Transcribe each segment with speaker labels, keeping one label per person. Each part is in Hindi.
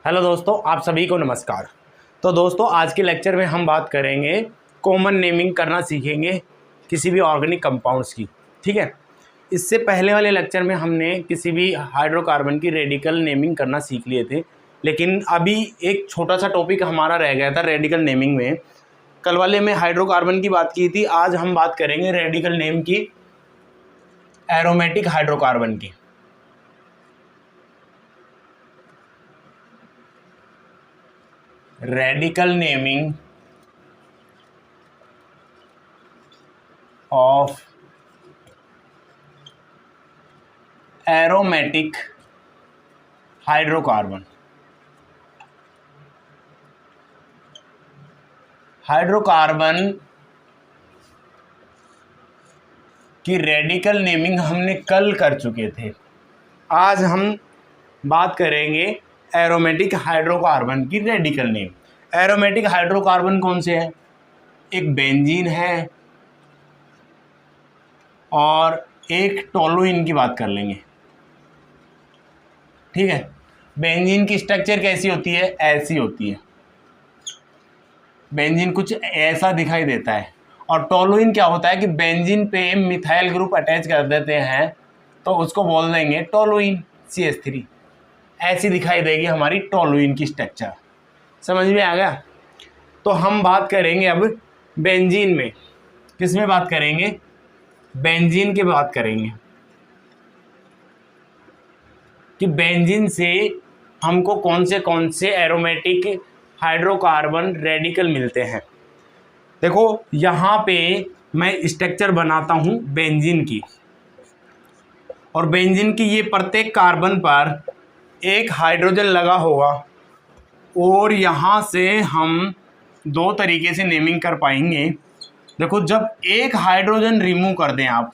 Speaker 1: हेलो दोस्तों, आप सभी को नमस्कार। तो दोस्तों, आज के लेक्चर में हम बात करेंगे, कॉमन नेमिंग करना सीखेंगे किसी भी ऑर्गेनिक कंपाउंड्स की। ठीक है। इससे पहले वाले लेक्चर में हमने किसी भी हाइड्रोकार्बन की रेडिकल नेमिंग करना सीख लिए थे, लेकिन अभी एक छोटा सा टॉपिक हमारा रह गया था रेडिकल नेमिंग में। कल वाले में हाइड्रोकार्बन की बात की थी, आज हम बात करेंगे रेडिकल नेम की एरोमेटिक हाइड्रोकार्बन की। Radical naming of aromatic hydrocarbon. Hydrocarbon की रेडिकल नेमिंग हमने कल कर चुके थे। आज हम बात करेंगे एरोमेटिक हाइड्रोकार्बन की रेडिकल नेम। एरोमेटिक हाइड्रोकार्बन कौन से हैं? एक बेंजीन है और एक टोलुइन की बात कर लेंगे। ठीक है। बेंजीन की स्ट्रक्चर कैसी होती है? ऐसी होती है। बेंजीन कुछ ऐसा दिखाई देता है। और टोलुइन क्या होता है कि बेंजीन पे मिथाइल ग्रुप अटैच कर देते हैं तो उसको बोल देंगे टोलुइन CH3। ऐसी दिखाई देगी हमारी टोलुइन की स्ट्रक्चर। समझ में आ गया? तो हम बात करेंगे अब बेंजीन में। किस में बात करेंगे? बेंजीन की बात करेंगे कि बेंजीन से हमको कौन से एरोमेटिक हाइड्रोकार्बन रेडिकल मिलते हैं। देखो, यहाँ पे मैं स्ट्रक्चर बनाता हूँ बेंजीन की, और बेंजीन की ये प्रत्येक कार्बन पर एक हाइड्रोजन लगा होगा, और यहाँ से हम दो तरीके से नेमिंग कर पाएंगे। देखो, जब एक हाइड्रोजन रिमूव कर दें आप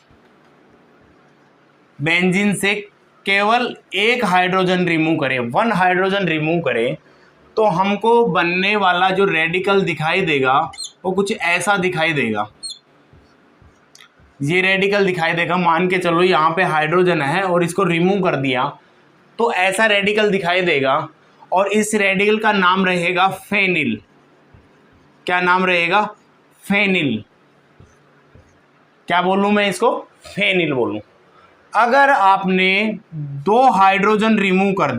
Speaker 1: बेंजीन से, केवल एक हाइड्रोजन रिमूव करें, वन हाइड्रोजन रिमूव करें, तो हमको बनने वाला जो रेडिकल दिखाई देगा वो कुछ ऐसा दिखाई देगा। ये रेडिकल दिखाई देगा। मान के चलो यहाँ पे हाइड्रोजन है और इसको रिमूव कर दिया तो ऐसा रेडिकल दिखाई देगा, और इस रेडिकल का नाम रहेगा फेनिल। क्या नाम रहेगा? फेनिल। क्या बोलूँ मैं इसको? फेनिल बोलूँ। अगर आपने दो हाइड्रोजन रिमूव कर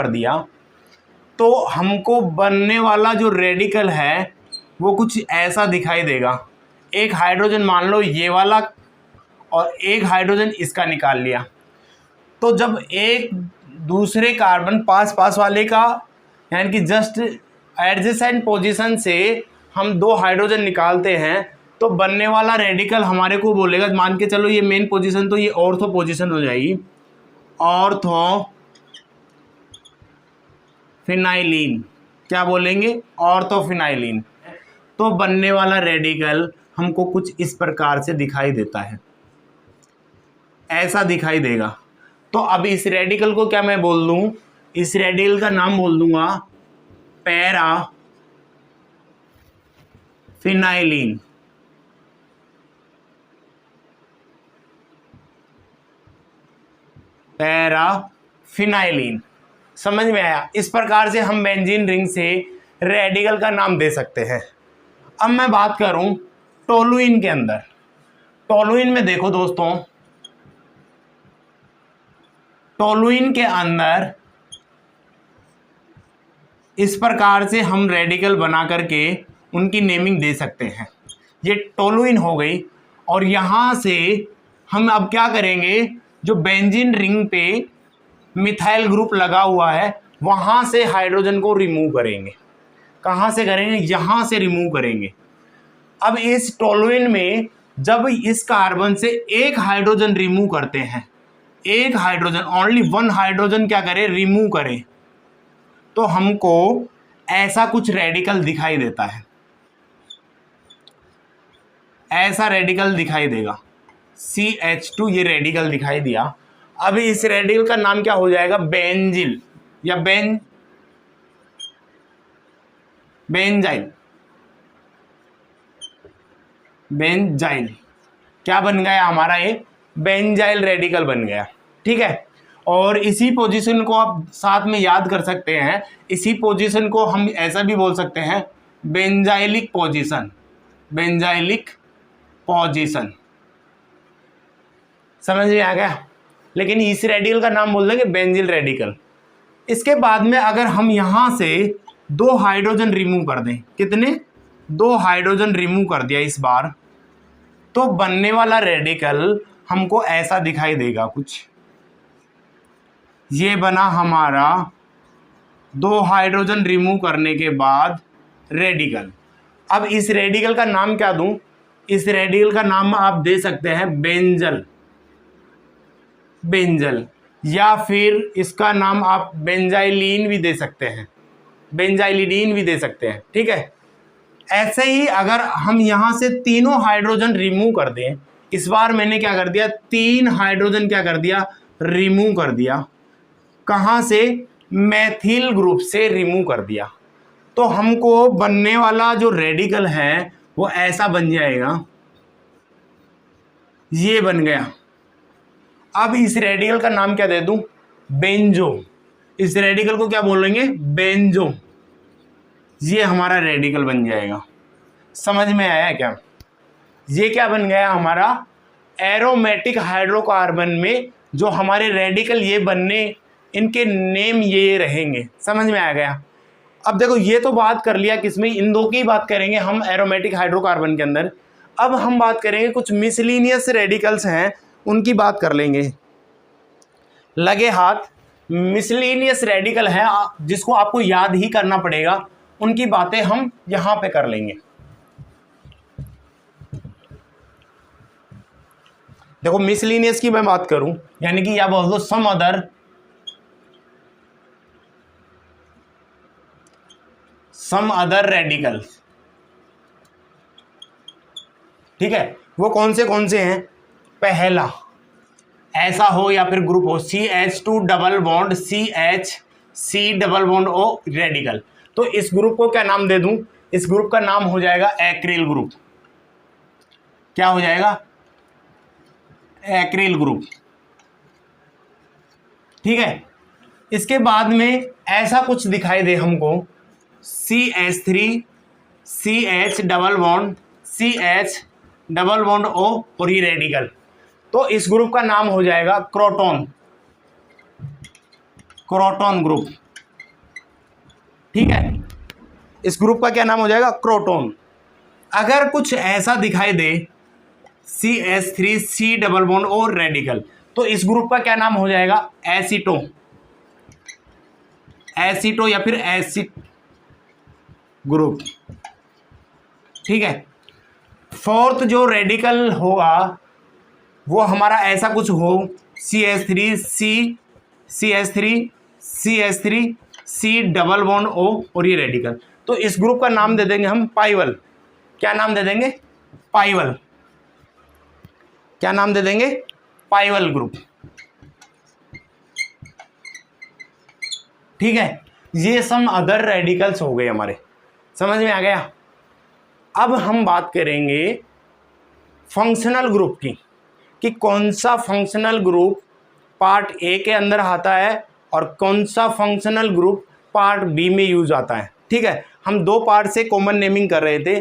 Speaker 1: दिया, तो हमको बनने वाला जो रेडिकल है वो कुछ ऐसा दिखाई देगा। एक हाइड्रोजन मान लो ये वाला और एक हाइड्रोजन इसका निकाल लिया, तो जब एक दूसरे कार्बन पास वाले का, यानी कि जस्ट एडजेसेंट पोजीशन से हम दो हाइड्रोजन निकालते हैं, तो बनने वाला रेडिकल हमारे को बोलेगा, मान के चलो ये मेन पोजीशन, तो ये ऑर्थो पोजीशन हो जाएगी, ऑर्थो फिनाइलिन। क्या बोलेंगे? ऑर्थोफिनाइलिन। तो बनने वाला रेडिकल हमको कुछ इस प्रकार से दिखाई देता है, ऐसा दिखाई देगा। तो अब इस रेडिकल को क्या मैं बोल दूं? इस रेडिकल का नाम बोल दूंगा पैरा फिनाइलिन। पैरा फिनाइलिन। समझ में आया? इस प्रकार से हम बेंजीन रिंग से रेडिकल का नाम दे सकते हैं। अब मैं बात करूं टोलुइन के अंदर। टोलुइन में देखो दोस्तों, टोलुइन के अंदर इस प्रकार से हम रेडिकल बना करके उनकी नेमिंग दे सकते हैं। ये टोलुइन हो गई, और यहाँ से हम अब क्या करेंगे, जो बेंजीन रिंग पे मिथाइल ग्रुप लगा हुआ है वहाँ से हाइड्रोजन को रिमूव करेंगे। कहाँ से करेंगे? यहाँ से रिमूव करेंगे। अब इस टोलुइन में जब इस कार्बन से एक हाइड्रोजन रिमूव करते हैं, एक हाइड्रोजन, ओनली वन हाइड्रोजन क्या करें? रिमूव करें, तो हमको ऐसा कुछ रेडिकल दिखाई देता है। ऐसा रेडिकल दिखाई देगा, CH2। ये रेडिकल दिखाई दिया। अब इस रेडिकल का नाम क्या हो जाएगा? बेंजिल या बेंजाइल। क्या बन गया हमारा? ये बेंजाइल रेडिकल बन गया। ठीक है। और इसी पोजीशन को आप साथ में याद कर सकते हैं, इसी पोजीशन को हम ऐसा भी बोल सकते हैं बेंजाइलिक पोजीशन, बेंजाइलिक पोजीशन। समझ में आ गया? लेकिन इस रेडिकल का नाम बोल देंगे बेंजिल रेडिकल। इसके बाद में अगर हम यहाँ से 2 हाइड्रोजन रिमूव कर दें, कितने? 2 हाइड्रोजन रिमूव कर दिया इस बार, तो बनने वाला रेडिकल हमको ऐसा दिखाई देगा कुछ। ये बना हमारा 2 हाइड्रोजन रिमूव करने के बाद रेडिकल। अब इस रेडिकल का नाम क्या दूं? इस रेडिकल का नाम आप दे सकते हैं बेंजल, बेंजल, या फिर इसका नाम आप बेंजाइलिन भी दे सकते हैं, बेंजाइलिडीन भी दे सकते हैं। ठीक है, ऐसे ही अगर हम यहाँ से तीनों हाइड्रोजन रिमूव कर दें, इस बार मैंने क्या कर दिया, 3 हाइड्रोजन क्या कर दिया, रिमूव कर दिया। कहाँ से? मैथिल ग्रुप से रिमूव कर दिया। तो हमको बनने वाला जो रेडिकल है वो ऐसा बन जाएगा, ये बन गया। अब इस रेडिकल का नाम क्या दे दूं? बेंजो। इस रेडिकल को क्या बोलेंगे? बेंजो। ये हमारा रेडिकल बन जाएगा। समझ में आया क्या? ये क्या बन गया हमारा? एरोमेटिक हाइड्रोकार्बन में जो हमारे रेडिकल ये बनने, इनके नेम ये रहेंगे। समझ में आ गया? अब देखो, ये तो बात कर लिया किसमें, इन दो की बात करेंगे हम एरोमेटिक हाइड्रोकार्बन के अंदर। अब हम बात करेंगे कुछ मिसलिनियस रेडिकल्स हैं, उनकी बात कर लेंगे। लगे हाथ मिसलिनियस रेडिकल है जिसको आपको याद ही करना पड़ेगा, उनकी बातें हम यहां पे कर लेंगे। देखो, मिसलिनियस की मैं बात करूं, यानी कि या बोल दो सम अदर रेडिकल्स। ठीक है, वो कौन से हैं? पहला ऐसा हो या फिर ग्रुप हो CH2 double bond CH double bond O radical, तो इस ग्रुप को क्या नाम दे दूं? इस ग्रुप का नाम हो जाएगा एक्रिल ग्रुप। क्या हो जाएगा? Acryl group. ठीक है, इसके बाद में ऐसा कुछ दिखाई दे हमको CH3 CH double bond CH double bond O और ये रेडिकल, तो इस ग्रुप का नाम हो जाएगा क्रोटोन, क्रोटोन ग्रुप। ठीक है, इस ग्रुप का क्या नाम हो जाएगा? क्रोटोन। अगर कुछ ऐसा दिखाई दे CH3 C double bond O radical, तो इस ग्रुप का क्या नाम हो जाएगा? एसिटो, एसिटो या फिर एसिड ग्रुप। ठीक है, फोर्थ जो रेडिकल होगा वो हमारा ऐसा कुछ हो CH3 C double bond O और ये रेडिकल, तो इस ग्रुप का नाम दे देंगे हम पाइवल। क्या नाम दे देंगे? पाइवल। क्या नाम दे देंगे? पाइवल ग्रुप। ठीक है, ये सम अदर रेडिकल्स हो गए हमारे। समझ में आ गया? अब हम बात करेंगे फंक्शनल ग्रुप की, कि कौन सा फंक्शनल ग्रुप पार्ट ए के अंदर आता है और कौन सा फंक्शनल ग्रुप पार्ट बी में यूज आता है। ठीक है, हम 2 पार्ट से कॉमन नेमिंग कर रहे थे,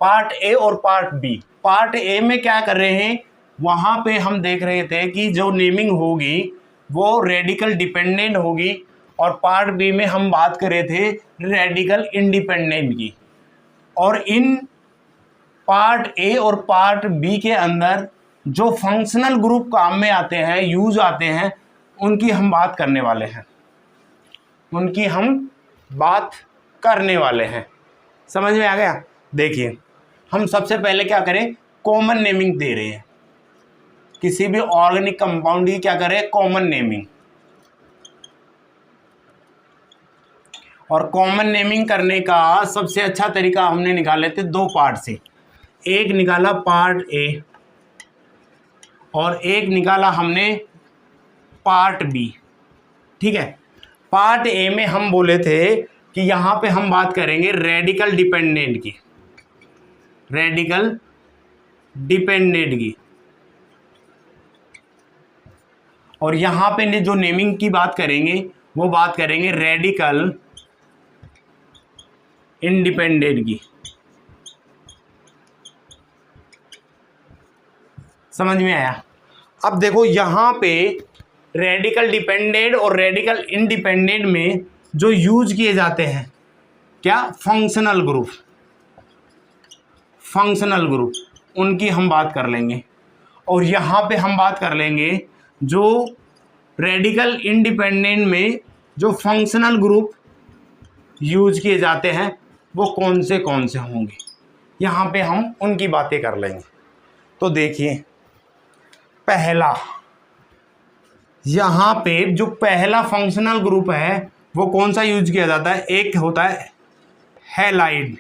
Speaker 1: पार्ट ए और पार्ट बी। पार्ट ए में क्या कर रहे हैं, वहाँ पे हम देख रहे थे कि जो नेमिंग होगी वो रेडिकल डिपेंडेंट होगी, और पार्ट बी में हम बात कर रहे थे रेडिकल इंडिपेंडेंट की। और इन पार्ट ए और पार्ट बी के अंदर जो फंक्शनल ग्रुप काम में आते हैं, यूज आते हैं, उनकी हम बात करने वाले हैं, उनकी हम बात करने वाले हैं। समझ में आ गया? देखिए, हम सबसे पहले क्या करें, कॉमन नेमिंग दे रहे हैं। किसी भी ऑर्गेनिक कंपाउंड की क्या करें, कॉमन नेमिंग। और कॉमन नेमिंग करने का सबसे अच्छा तरीका हमने निकाले थे 2 पार्ट से, एक निकाला पार्ट ए और एक निकाला हमने पार्ट बी। ठीक है, पार्ट ए में हम बोले थे कि यहाँ पे हम बात करेंगे रेडिकल डिपेंडेंट की, रेडिकल डिपेंडेंट की। और यहाँ पे जो नेमिंग की बात करेंगे वो बात करेंगे रेडिकल इंडिपेंडेंट की। समझ में आया? अब देखो यहाँ पे रेडिकल डिपेंडेंट और रेडिकल इंडिपेंडेंट में जो यूज किए जाते हैं क्या, फंक्शनल ग्रुप, फंक्शनल ग्रुप, उनकी हम बात कर लेंगे। और यहाँ पे हम बात कर लेंगे जो रेडिकल इंडिपेंडेंट में जो फंक्शनल ग्रुप यूज किए जाते हैं वो कौन से होंगे, यहाँ पे हम उनकी बातें कर लेंगे। तो देखिए पहला, यहाँ पे जो पहला फंक्शनल ग्रुप है वो कौन सा यूज किया जाता है, एक होता है हैलाइड।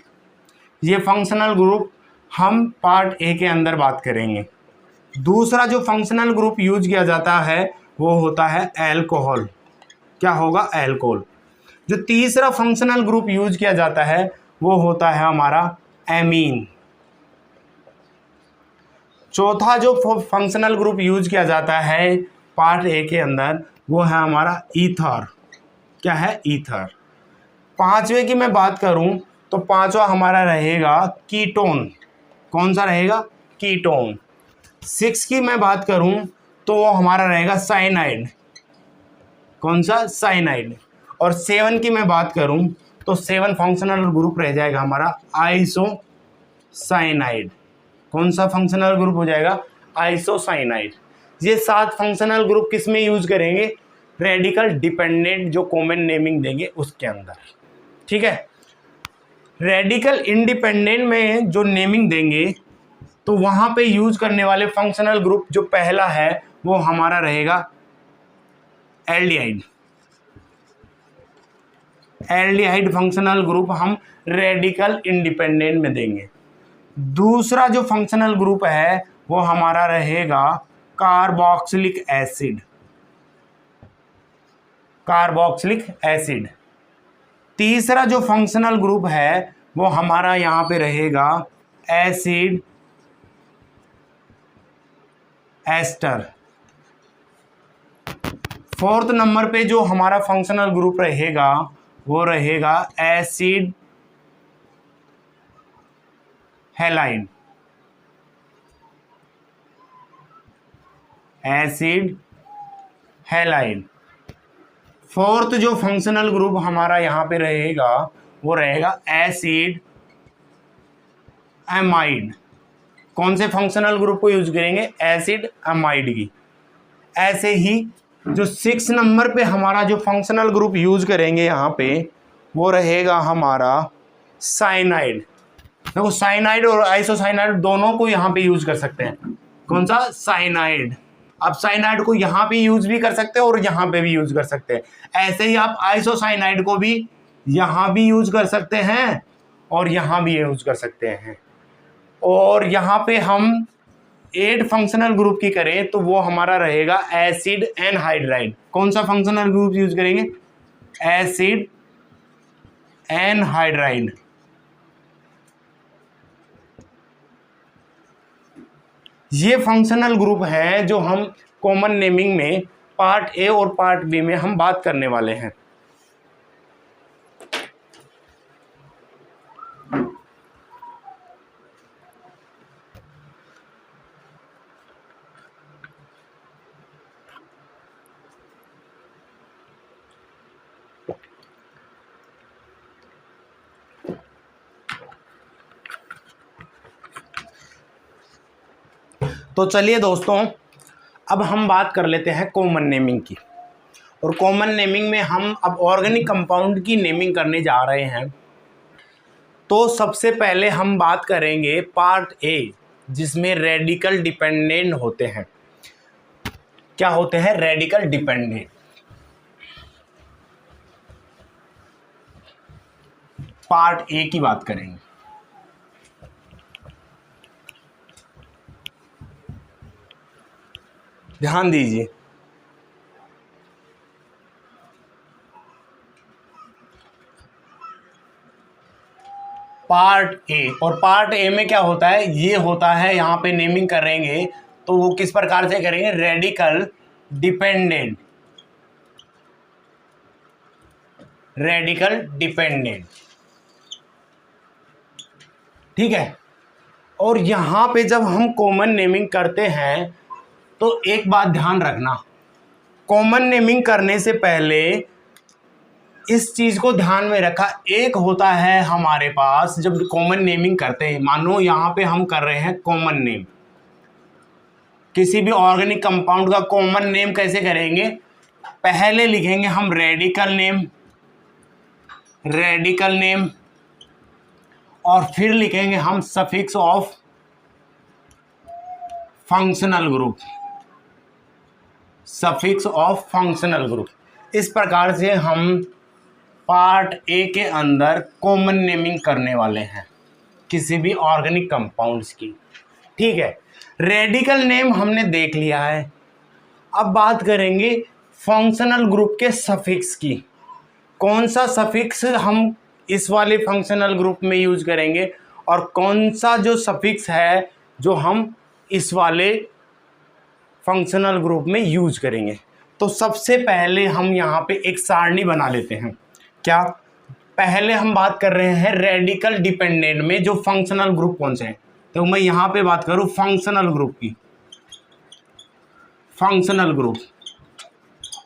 Speaker 1: ये फंक्शनल ग्रुप हम पार्ट ए के अंदर बात करेंगे। दूसरा जो फंक्शनल ग्रुप यूज किया जाता है वो होता है एल्कोहल। क्या होगा, एल्कोहल। जो तीसरा फंक्शनल ग्रुप यूज किया जाता है वो होता है हमारा एमीन। चौथा जो फंक्शनल ग्रुप यूज किया जाता है पार्ट ए के अंदर वो है हमारा ईथर। क्या है, ईथर। पांचवे की मैं बात करूं तो पांचवा हमारा रहेगा कीटोन। कौन सा रहेगा, कीटोन। 6 की मैं बात करूं तो वो हमारा रहेगा साइनाइड। कौन सा, साइनाइड। और 7 की मैं बात करूं तो 7 फंक्शनल ग्रुप रह जाएगा हमारा आइसोसाइनाइड। कौन सा फंक्शनल ग्रुप हो जाएगा, आइसोसाइनाइड। ये 7 फंक्शनल ग्रुप किस में यूज करेंगे, रेडिकल डिपेंडेंट जो कॉमन नेमिंग देंगे उसके अंदर। ठीक है। रेडिकल इंडिपेंडेंट में जो नेमिंग देंगे तो वहां पे यूज करने वाले फंक्शनल ग्रुप जो पहला है वो हमारा रहेगा एल्डिहाइड। एल्डिहाइड फंक्शनल ग्रुप हम रेडिकल इंडिपेंडेंट में देंगे। दूसरा जो फंक्शनल ग्रुप है वो हमारा रहेगा कार्बोक्सिलिक एसिड। Carboxylic acid. तीसरा जो फंक्शनल ग्रुप है वो हमारा यहाँ पे रहेगा एसिड एस्टर। फोर्थ नंबर पे जो हमारा फंक्शनल ग्रुप रहेगा वो रहेगा acid halide. Acid halide. Fourth जो फंक्शनल ग्रुप हमारा यहाँ पे रहेगा वो रहेगा एसिड एमाइड। कौन से फंक्शनल ग्रुप को यूज करेंगे, एसिड एमाइड की। ऐसे ही जो 6 नंबर पे हमारा जो फंक्शनल ग्रुप यूज करेंगे यहाँ पे वो रहेगा हमारा साइनाइड। देखो साइनाइड और आइसोसाइनाइड दोनों को यहाँ पे यूज कर सकते हैं। कौन सा, साइनाइड। आप साइनाइड को यहाँ पे यूज भी कर सकते हैं और यहाँ पे भी यूज कर सकते हैं। ऐसे ही आप आइसोसाइनाइड को भी यहाँ भी यूज कर सकते हैं और यहाँ भी यूज कर सकते हैं। और यहाँ पे हम 8 फंक्शनल ग्रुप की करें तो वो हमारा रहेगा एसिड एनहाइड्राइड। कौन सा फंक्शनल ग्रुप यूज करेंगे, एसिड एनहाइड्राइड। ये फंक्शनल ग्रुप है जो हम कॉमन नेमिंग में पार्ट ए और पार्ट बी में हम बात करने वाले हैं। तो चलिए दोस्तों अब हम बात कर लेते हैं कॉमन नेमिंग की। और कॉमन नेमिंग में हम अब ऑर्गेनिक कंपाउंड की नेमिंग करने जा रहे हैं। तो सबसे पहले हम बात करेंगे पार्ट ए जिसमें रेडिकल डिपेंडेंट होते हैं। क्या होते हैं, रेडिकल डिपेंडेंट। पार्ट ए की बात करेंगे। ध्यान दीजिए, पार्ट ए। और पार्ट ए में क्या होता है, ये होता है यहाँ पे नेमिंग करेंगे तो वो किस प्रकार से करेंगे, रेडिकल डिपेंडेंट, रेडिकल डिपेंडेंट, ठीक है। और यहाँ पे जब हम कॉमन नेमिंग करते हैं तो एक बात ध्यान रखना, कॉमन नेमिंग करने से पहले इस चीज़ को ध्यान में रखा। एक होता है हमारे पास जब कॉमन नेमिंग करते हैं, मानो यहाँ पे हम कर रहे हैं कॉमन नेम, किसी भी ऑर्गेनिक कंपाउंड का कॉमन नेम कैसे करेंगे, पहले लिखेंगे हम रेडिकल नेम, रेडिकल नेम, और फिर लिखेंगे हम suffix of functional group, suffix of functional group. इस प्रकार से हम पार्ट ए के अंदर कॉमन नेमिंग करने वाले हैं किसी भी ऑर्गेनिक कंपाउंड्स की, ठीक है। रेडिकल नेम हमने देख लिया है। अब बात करेंगे फंक्शनल ग्रुप के सफिक्स की। कौन सा सफिक्स हम इस वाले फंक्शनल ग्रुप में यूज करेंगे और कौन सा जो सफिक्स है जो हम इस वाले फंक्शनल ग्रुप में यूज करेंगे। तो सबसे पहले हम यहाँ पे एक सारणी बना लेते हैं। क्या, पहले हम बात कर रहे हैं रेडिकल डिपेंडेंट में जो फंक्शनल ग्रुप कौन से हैं। तो मैं यहाँ पे बात करूँ फंक्शनल ग्रुप की, फंक्शनल ग्रुप,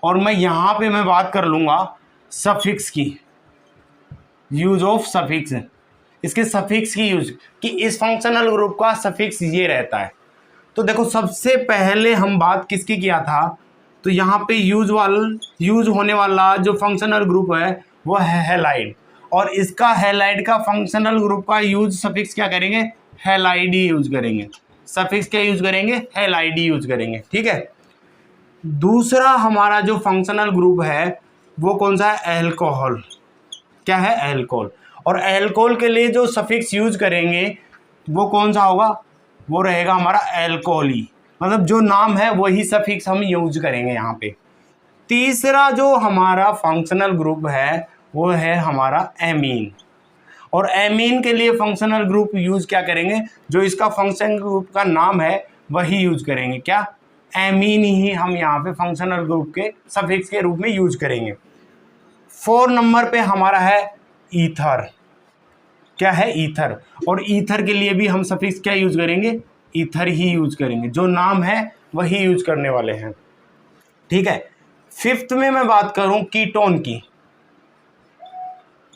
Speaker 1: और मैं यहाँ पे मैं बात कर लूँगा सफिक्स की, यूज ऑफ सफिक्स, इसके सफिक्स की यूज कि इस फंक्शनल ग्रुप का सफिक्स ये रहता है। तो देखो सबसे पहले हम बात किसकी किया था, तो यहाँ पे यूज होने वाला जो फंक्शनल ग्रुप है वो है हैलाइड, और इसका हैलाइड का फंक्शनल ग्रुप का यूज सफिक्स क्या करेंगे, हैलाइड ही यूज करेंगे। सफिक्स क्या यूज करेंगे, हैलाइड ही यूज करेंगे, ठीक है। दूसरा हमारा जो फंक्शनल ग्रुप है वो कौन सा है, एल्कोहल। क्या है, एल्कोहल। और एल्कोहल के लिए जो सफिक्स यूज करेंगे वो कौन सा होगा, वो रहेगा हमारा एल्कोहली, मतलब जो नाम है वही सफिक्स हम यूज करेंगे यहाँ पे। तीसरा जो हमारा फंक्शनल ग्रुप है वो है हमारा एमीन, और एमीन के लिए फंक्शनल ग्रुप यूज क्या करेंगे, जो इसका फंक्शनल ग्रुप का नाम है वही यूज करेंगे। क्या, एमीन ही हम यहाँ पे फंक्शनल ग्रुप के सफिक्स के रूप में यूज करेंगे। 4 नंबर पे हमारा है ईथर। क्या है, ईथर, और ईथर के लिए भी हम सफिक्स क्या यूज करेंगे, ईथर ही यूज करेंगे, जो नाम है वही यूज करने वाले हैं, ठीक है। 5th में मैं बात करूं कीटोन की,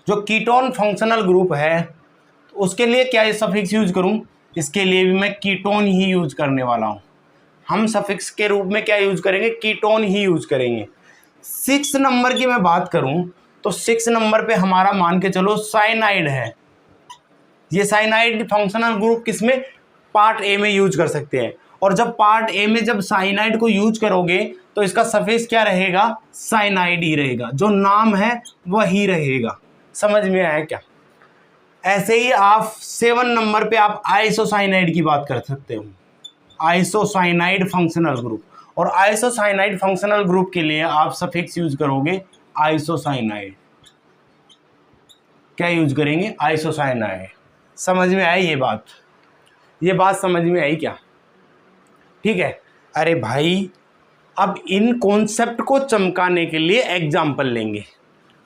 Speaker 1: जो कीटोन फंक्शनल ग्रुप है उसके लिए क्या सफिक्स यूज करूं, इसके लिए भी मैं कीटोन ही यूज करने वाला हूं। हम सफिक्स के रूप में क्या यूज करेंगे, कीटोन ही यूज करेंगे। 6 नंबर की मैं बात करूं तो 6 नंबर पे हमारा मान के चलो साइनाइड है। ये साइनाइड फंक्शनल ग्रुप किसमें, पार्ट ए में यूज कर सकते हैं, और जब पार्ट ए में जब साइनाइड को यूज करोगे तो इसका सफिक्स क्या रहेगा, साइनाइड ही रहेगा, जो नाम है वही रहेगा। समझ में आया क्या। ऐसे ही आप 7 नंबर पे आप आइसोसाइनाइड की बात कर सकते हो, आइसोसाइनाइड फंक्शनल ग्रुप, और आइसोसाइनाइड फंक्शनल ग्रुप के लिए आप सफिक्स यूज करोगे आइसोसाइनाइड। क्या यूज करेंगे, आइसोसाइनाइड। समझ में आई ये बात समझ में आई क्या, ठीक है। अरे भाई, अब इन कॉन्सेप्ट को चमकाने के लिए एग्जाम्पल लेंगे।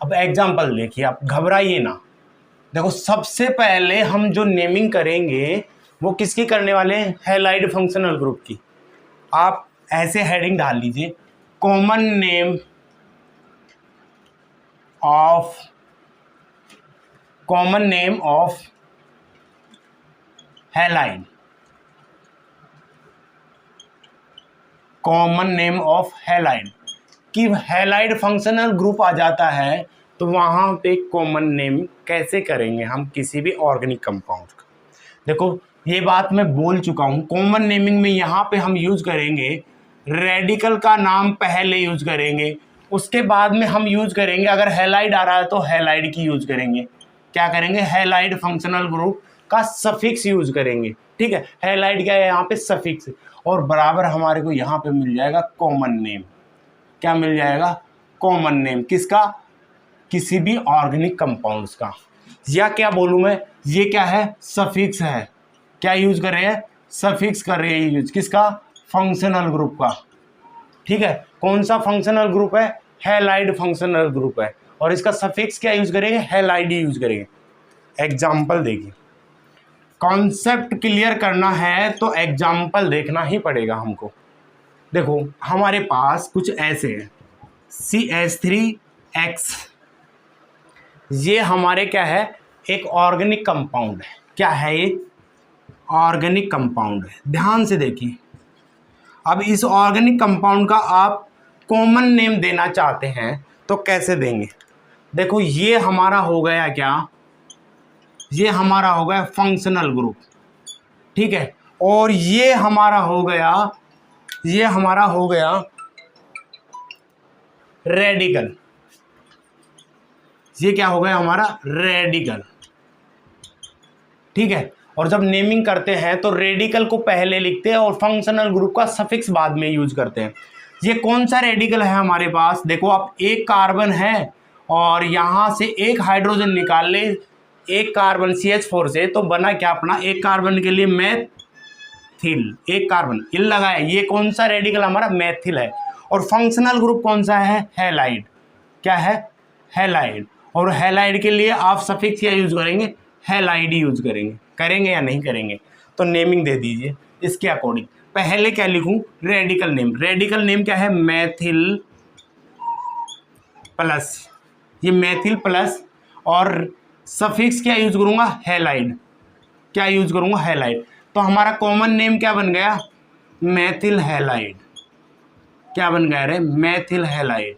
Speaker 1: अब एग्जाम्पल देखिए, आप घबराइए ना। देखो सबसे पहले हम जो नेमिंग करेंगे वो किसकी करने वाले हैं, हैलाइड फंक्शनल ग्रुप की। आप ऐसे हेडिंग डाल लीजिए, common name of halide, common name of halide, कि हैलाइड फंक्शनल ग्रुप आ जाता है तो वहाँ पे कॉमन नेम कैसे करेंगे हम किसी भी ऑर्गेनिक कंपाउंड का। देखो ये बात मैं बोल चुका हूँ, कॉमन नेमिंग में यहाँ पे हम यूज करेंगे रेडिकल का नाम पहले यूज करेंगे, उसके बाद में हम यूज करेंगे, अगर हैलाइड आ रहा है तो हैलाइड की यूज करेंगे। क्या करेंगे, हैलाइड फंक्शनल ग्रुप का सफिक्स यूज करेंगे, ठीक है। हैलाइड क्या है यहाँ पे, सफिक्स, और बराबर हमारे को यहाँ पे मिल जाएगा कॉमन नेम। क्या मिल जाएगा, कॉमन नेम, किसका, किसी भी ऑर्गेनिक कंपाउंड्स का। या क्या बोलूँ मैं, ये क्या है, सफिक्स है। क्या यूज कर रहे हैं, सफिक्स कर रहे हैं यूज, किसका, फंक्शनल ग्रुप का, ठीक है। कौन सा फंक्शनल ग्रुप है? हैलाइड फंक्शनल ग्रुप है। और इसका सफिक्स क्या यूज करेंगे? हैलाइड यूज करेंगे। एग्जाम्पल देखिए, कॉन्सेप्ट क्लियर करना है तो एग्जाम्पल देखना ही पड़ेगा हमको। देखो हमारे पास कुछ ऐसे है, CH3X, ये हमारे क्या है? एक ऑर्गेनिक कंपाउंड है। क्या है ये? ऑर्गेनिक कंपाउंड है। ध्यान से देखिए, अब इस ऑर्गेनिक कंपाउंड का आप कॉमन नेम देना चाहते हैं तो कैसे देंगे? देखो ये हमारा हो गया क्या? ये हमारा हो गया फंक्शनल ग्रुप, ठीक है। और ये हमारा हो गया रेडिकल। ये क्या हो गया हमारा? रेडिकल, ठीक है। और जब नेमिंग करते हैं तो रेडिकल को पहले लिखते हैं और फंक्शनल ग्रुप का सफिक्स बाद में यूज करते हैं। ये कौन सा रेडिकल है हमारे पास? देखो अब एक कार्बन है और यहाँ से एक हाइड्रोजन निकाल ले, एक कार्बन CH4 से, तो बना क्या अपना? एक कार्बन के लिए मैथिल, एक कार्बन इल लगाया। ये कौन सा रेडिकल हमारा? मैथिल है। और फंक्शनल ग्रुप कौन सा है? हैलाइड। क्या है? हैलाइड। और हैलाइड के लिए आप सफिक्स क्या यूज करेंगे? हैलाइड यूज करेंगे। करेंगे या नहीं करेंगे? तो नेमिंग दे दीजिए इसके अकॉर्डिंग। पहले क्या लिखूं? Radical name. रेडिकल नेम क्या है? मैथिल प्लस, ये मैथिल प्लस, और सफिक्स क्या यूज करूंगा? हैलाइड। क्या यूज करूंगा? हैलाइड। तो हमारा कॉमन नेम क्या बन गया? मैथिल हैलाइड। क्या बन गया रे? मैथिल हैलाइड।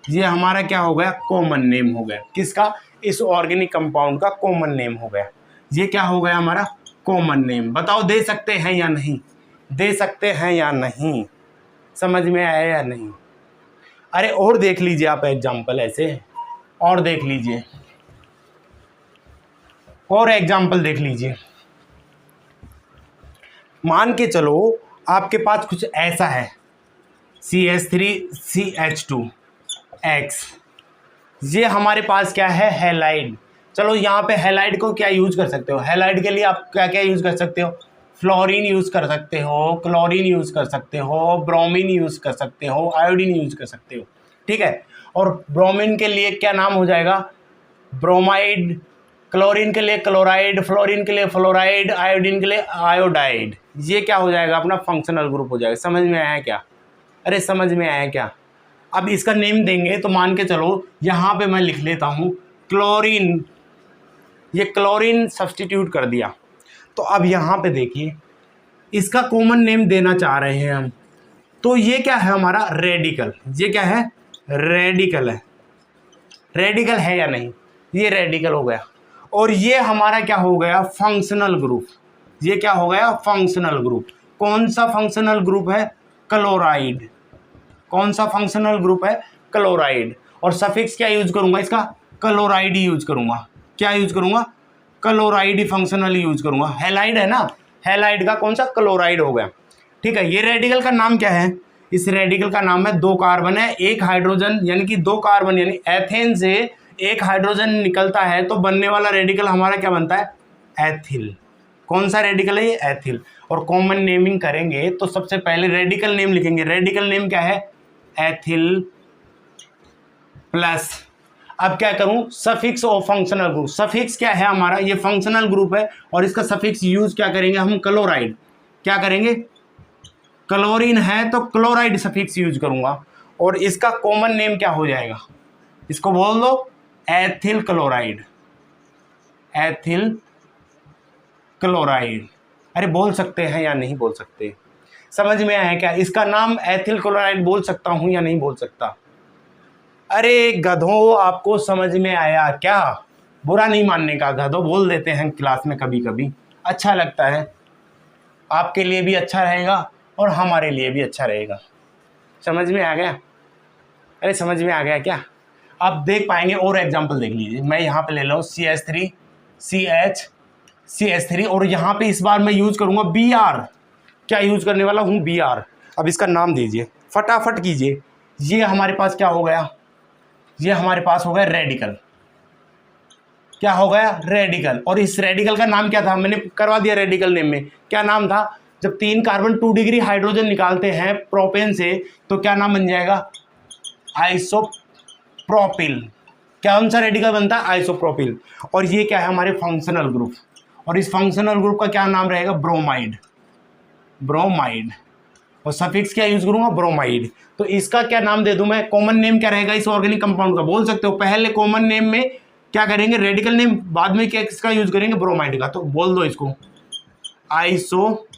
Speaker 1: ये हमारा क्या हो गया? कॉमन नेम हो गया। किसका? इस ऑर्गेनिक कंपाउंड का कॉमन नेम हो गया। ये क्या हो गया हमारा? Common name. बताओ दे सकते हैं या नहीं? दे सकते हैं या नहीं? समझ में आया या नहीं? अरे और देख लीजिए आप एग्जाम्पल ऐसे, और देख लीजिए, और एग्जाम्पल देख लीजिए। मान के चलो आपके पास कुछ ऐसा है, CH3CH2X, ये हमारे पास क्या है? हैलाइड। चलो यहाँ पे हैलाइड को क्या यूज कर सकते हो? हैलाइड के लिए आप क्या क्या यूज कर सकते हो? फ्लोरीन यूज कर सकते हो, क्लोरीन यूज कर सकते हो, ब्रोमीन यूज कर सकते हो, आयोडीन यूज कर सकते हो, ठीक है। और ब्रोमीन के लिए क्या नाम हो जाएगा? ब्रोमाइड। क्लोरीन के लिए क्लोराइड, फ्लोरीन के लिए फ्लोराइड, आयोडीन के लिए आयोडाइड। ये क्या हो जाएगा? अपना फंक्शनल ग्रुप हो जाएगा। समझ में आया क्या? अरे समझ में आया क्या? अब इसका नेम देंगे तो मान के चलो यहाँ पे मैं लिख लेता हूँ क्लोरीन। ये क्लोरीन सब्स्टिट्यूट कर दिया। तो अब यहाँ पे देखिए, इसका कॉमन नेम देना चाह रहे हैं हम, तो ये क्या है हमारा? रेडिकल। ये क्या है? रेडिकल है। रेडिकल है या नहीं? ये रेडिकल हो गया। और ये हमारा क्या हो गया? Functional group. ये क्या हो गया? Functional group. कौन सा फंक्शनल ग्रुप है? क्लोराइड। कौन सा फंक्शनल ग्रुप है? क्लोराइड। और सफिक्स क्या यूज करूंगा इसका? क्लोराइड यूज करूंगा। क्या यूज करूंगा? क्लोराइड फंक्शनल यूज करूंगा। हैलाइड है ना, हैलाइड का कौन सा? क्लोराइड हो गया, ठीक है। ये रेडिकल का नाम क्या है? इस रेडिकल का नाम है, दो कार्बन है, एक हाइड्रोजन, यानी कि दो कार्बन, यानी एथेन से एक हाइड्रोजन निकलता है तो बनने वाला रेडिकल हमारा क्या बनता है? एथिल। कौन सा रेडिकल है ये? एथिल। और कॉमन नेमिंग करेंगे तो सबसे पहले रेडिकल नेम लिखेंगे। रेडिकल नेम क्या है? एथिल प्लस, अब क्या करूं? सफिक्स और फंक्शनल ग्रुप। सफिक्स क्या है हमारा? ये फंक्शनल ग्रुप है और इसका सफिक्स यूज क्या करेंगे हम? क्लोराइड। क्या करेंगे? क्लोरीन है तो क्लोराइड सफिक्स यूज करूंगा। और इसका कॉमन नेम क्या हो जाएगा? इसको बोल दो एथिल क्लोराइड। Ethyl chloride. अरे बोल सकते हैं या नहीं बोल सकते? समझ में आया क्या? इसका नाम एथिल क्लोराइड बोल सकता हूं या नहीं बोल सकता? अरे गधों, आपको समझ में आया क्या? बुरा नहीं मानने का, गधों बोल देते हैं क्लास में कभी कभी, अच्छा लगता है। आपके लिए भी अच्छा रहेगा और हमारे लिए भी अच्छा रहेगा। समझ में आ गया? अरे समझ में आ गया क्या? आप देख पाएंगे और एग्जाम्पल देख लीजिए। मैं यहाँ पे ले लो CH3 और यहाँ पे इस बार मैं यूज करूँगा Br। क्या यूज करने वाला हूँ? Br। अब इसका नाम दीजिए, फटाफट कीजिए। ये हमारे पास क्या हो गया? ये हमारे पास हो गया रेडिकल। क्या हो गया? रेडिकल। और इस रेडिकल का नाम क्या था? मैंने करवा दिया रेडिकल नेम में। क्या नाम था? जब 3 कार्बन 2 डिग्री हाइड्रोजन निकालते हैं प्रोपेन से तो क्या नाम बन जाएगा, आइसोप्रोपिल। कौन सा रेडिकल बनता है, आइसोप्रोपिल। और ये क्या है, हमारे फंक्शनल ग्रुप, और इस फंक्शनल ग्रुप का क्या नाम रहेगा, ब्रोमाइड। ब्रोमाइड, और सफिक्स क्या यूज करूंगा, ब्रोमाइड। तो इसका क्या नाम दे दूं मैं, कॉमन नेम क्या रहेगा इस ऑर्गेनिक कंपाउंड का, बोल सकते हो। पहले कॉमन नेम में क्या करेंगे, रेडिकल नेम, बाद में क्या किसका यूज करेंगे, ब्रोमाइड का। तो बोल दो इसको आइसोप्रोपाइल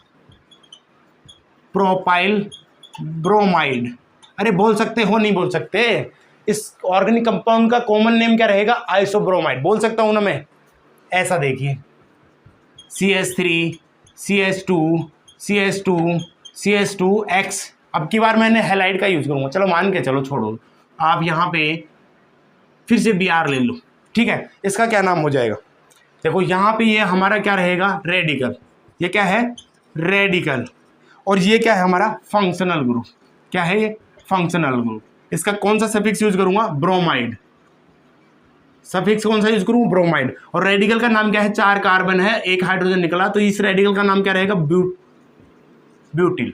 Speaker 1: ब्रोमाइड। अरे बोल सकते हो, नहीं बोल सकते। इस ऑर्गेनिक कंपाउंड का कॉमन नेम क्या रहेगा, आइसोब्रोमाइड। बोल सकता हूं ना मैं, ऐसा देखिए CH3 CH2 CH2 CH2X। अब की बार मैंने हैलाइड का यूज करूंगा, चलो मान के चलो, छोड़ो आप यहाँ पे फिर से Br ले लो, ठीक है। इसका क्या नाम हो जाएगा, देखो यहाँ पे ये हमारा क्या रहेगा, रेडिकल। ये क्या है, रेडिकल। और ये क्या है हमारा फंक्शनल ग्रुप। क्या है ये, फंक्शनल ग्रुप। इसका कौन सा सफिक्स यूज करूंगा, ब्रोमाइड। सफिक्स कौन सा यूज करूँ, ब्रोमाइड। और रेडिकल का नाम क्या है, 4 कार्बन है, 1 हाइड्रोजन निकला, तो इस रेडिकल का नाम क्या रहेगा, ब्यूटिल।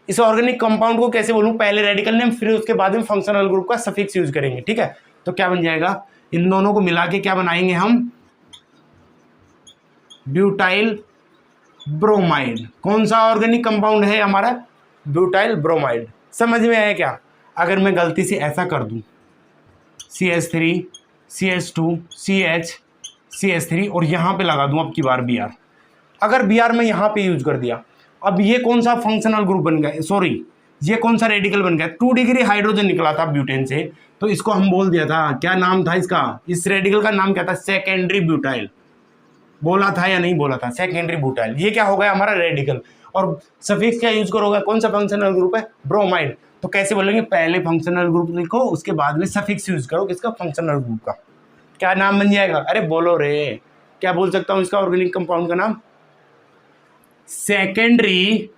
Speaker 1: इस ऑर्गेनिक कंपाउंड को कैसे बोलूं, पहले रेडिकल नेम, फिर उसके बाद में फंक्शनल ग्रुप का सफिक्स यूज करेंगे, ठीक है। तो क्या बन जाएगा, इन दोनों को मिला के क्या बनाएंगे हम, ब्यूटाइल ब्रोमाइड। कौन सा ऑर्गेनिक कंपाउंड है हमारा, ब्यूटाइल ब्रोमाइड। समझ में आया क्या। अगर मैं गलती से ऐसा कर दूं, CH3 CH2 CH CH3 और यहाँ पे लगा दूं अब की बार Br। अगर Br मैं यहाँ पे यूज कर दिया, अब ये कौन सा फंक्शनल ग्रुप बन गया, सॉरी ये कौन सा रेडिकल बन गया, 2 डिग्री हाइड्रोजन निकला था ब्यूटेन से, तो इसको हम बोल दिया था, क्या नाम था इसका, इस रेडिकल का नाम क्या था, सेकेंडरी ब्यूटाइल। बोला था या नहीं बोला था, सेकेंडरी ब्यूटाइल। ये क्या हो गया हमारा रेडिकल। और सफिक्स क्या यूज करोगे, कौन सा फंक्शनल ग्रुप है, ब्रोमाइड। तो कैसे बोलेंगे, पहले फंक्शनल ग्रुप लिखो, उसके बाद में सफिक्स यूज करो किसका, फंक्शनल ग्रुप का। क्या नाम बन जाएगा, अरे बोलो रे, क्या बोल सकता हूँ इसका ऑर्गेनिक कंपाउंड का नाम, सेकेंडरी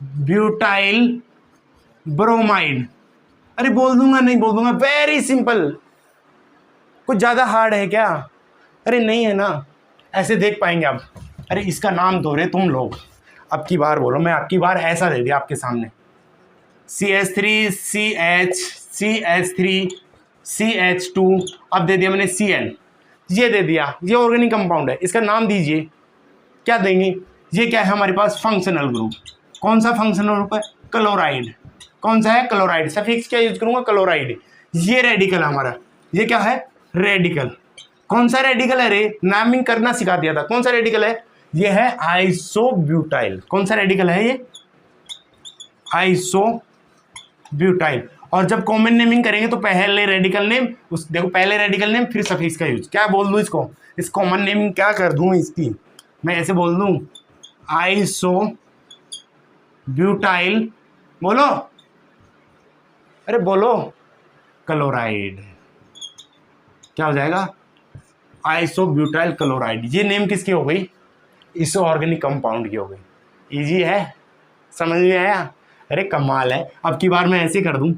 Speaker 1: ब्यूटाइल ब्रोमाइड। अरे बोल दूंगा, नहीं बोल दूंगा, वेरी सिंपल। कुछ ज्यादा हार्ड है क्या, अरे नहीं है ना, ऐसे देख पाएंगे आप। अरे इसका नाम दो रे तुम लोग, अब की बार बोलो, मैं आपकी बार ऐसा दे दिया आपके सामने, CH3 CH CH3 CH2, अब दे दिया मैंने Cl, ये दे दिया, ये ऑर्गेनिक कंपाउंड है, इसका नाम दीजिए, क्या देंगे, ये क्या है हमारे पास, फंक्शनल ग्रुप। कौन सा फंक्शनल ग्रुप है, क्लोराइड। कौन सा है, क्लोराइड। सफिक्स क्या यूज करूंगा, क्लोराइड। ये रेडिकल हमारा, ये क्या है, रेडिकल। कौन सा रेडिकल है रे, नामिंग करना सिखा दिया था, कौन सा रेडिकल है, ये है आइसोब्यूटाइल। कौन सा रेडिकल है ये, आइसोब्यूटाइल। और जब कॉमन नेमिंग करेंगे तो पहले रेडिकल नेम, उस देखो पहले रेडिकल नेम फिर सफिक्स का यूज। क्या बोल दूं इसको, इस कॉमन नेमिंग क्या कर दूं इसकी, मैं ऐसे बोल दूं आइसोब्यूटाइल, बोलो, अरे बोलो, क्लोराइड। क्या हो जाएगा, आइसोब्यूटाइल क्लोराइड। ये नेम किसकी हो गई, इस ऑर्गेनिक कंपाउंड की हो गई। इजी है, समझ में आया, अरे कमाल है। अब की बार मैं ऐसे कर दूं,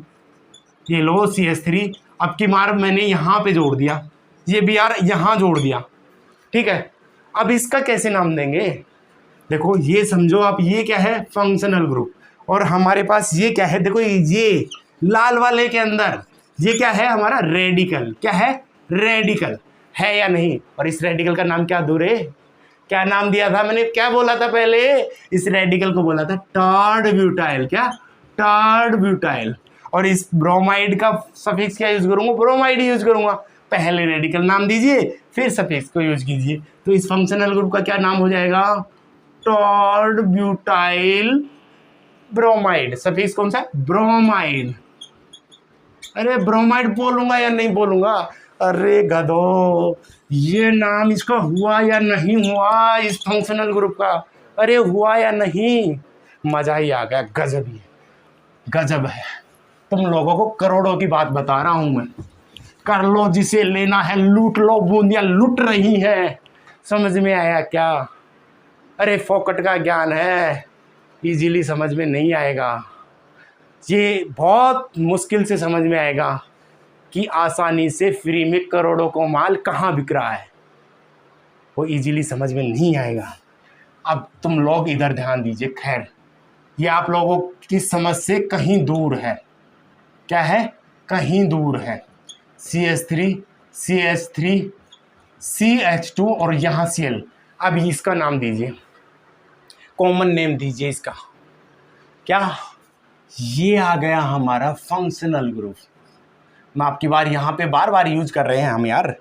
Speaker 1: ये लो CH3, अब की बार मैंने यहाँ पे जोड़ दिया, ये Br यहाँ जोड़ दिया, ठीक है। अब इसका कैसे नाम देंगे, देखो ये समझो आप, ये क्या है, फंक्शनल ग्रुप, और हमारे पास ये क्या है, देखो ये लाल वाले के अंदर ये क्या है हमारा, रेडिकल। क्या है, रेडिकल है या नहीं। और इस रेडिकल का नाम क्या दूं रे, क्या नाम दिया था मैंने, क्या बोला था पहले, इस रेडिकल को बोला था टॉर्ड ब्यूटाइल। क्या, टॉर्ड ब्यूटाइल। और इस ब्रोमाइड का सफिक्स क्या यूज करूंगा, ब्रोमाइड यूज करूंगा। पहले रेडिकल नाम दीजिए, फिर सफिक्स को यूज कीजिए। तो इस फंक्शनल ग्रुप का क्या नाम हो जाएगा, टॉर्ड ब्यूटाइल ब्रोमाइड। सफिक्स कौन सा, ब्रोमाइड। अरे ब्रोमाइड बोलूंगा या नहीं बोलूंगा, अरे गधो, ये नाम इसका हुआ या नहीं हुआ इस फंक्शनल ग्रुप का, अरे हुआ या नहीं, मजा ही आ गया, गजब ही गजब है। तुम लोगों को करोड़ों की बात बता रहा हूं मैं, कर लो जिसे लेना है, लूट लो, बूंदियां लुट रही है। समझ में आया क्या, अरे फोकट का ज्ञान है, इजीली समझ में नहीं आएगा, ये बहुत मुश्किल से समझ में आएगा कि आसानी से फ्री में करोड़ों को माल कहाँ बिक रहा है, वो इजीली समझ में नहीं आएगा। अब तुम लोग इधर ध्यान दीजिए। खैर, ये आप लोगों की समझ से कहीं दूर है। क्या है? कहीं दूर है। CH3 CH3 CH2 और यहाँ Cl। अब इसका नाम दीजिए, कॉमन नेम दीजिए इसका। क्या? ये आ गया हमारा फंक्शनल ग्रुप। मैं आपकी बार यहाँ पे बार बार यूज कर रहे हैं हम यार।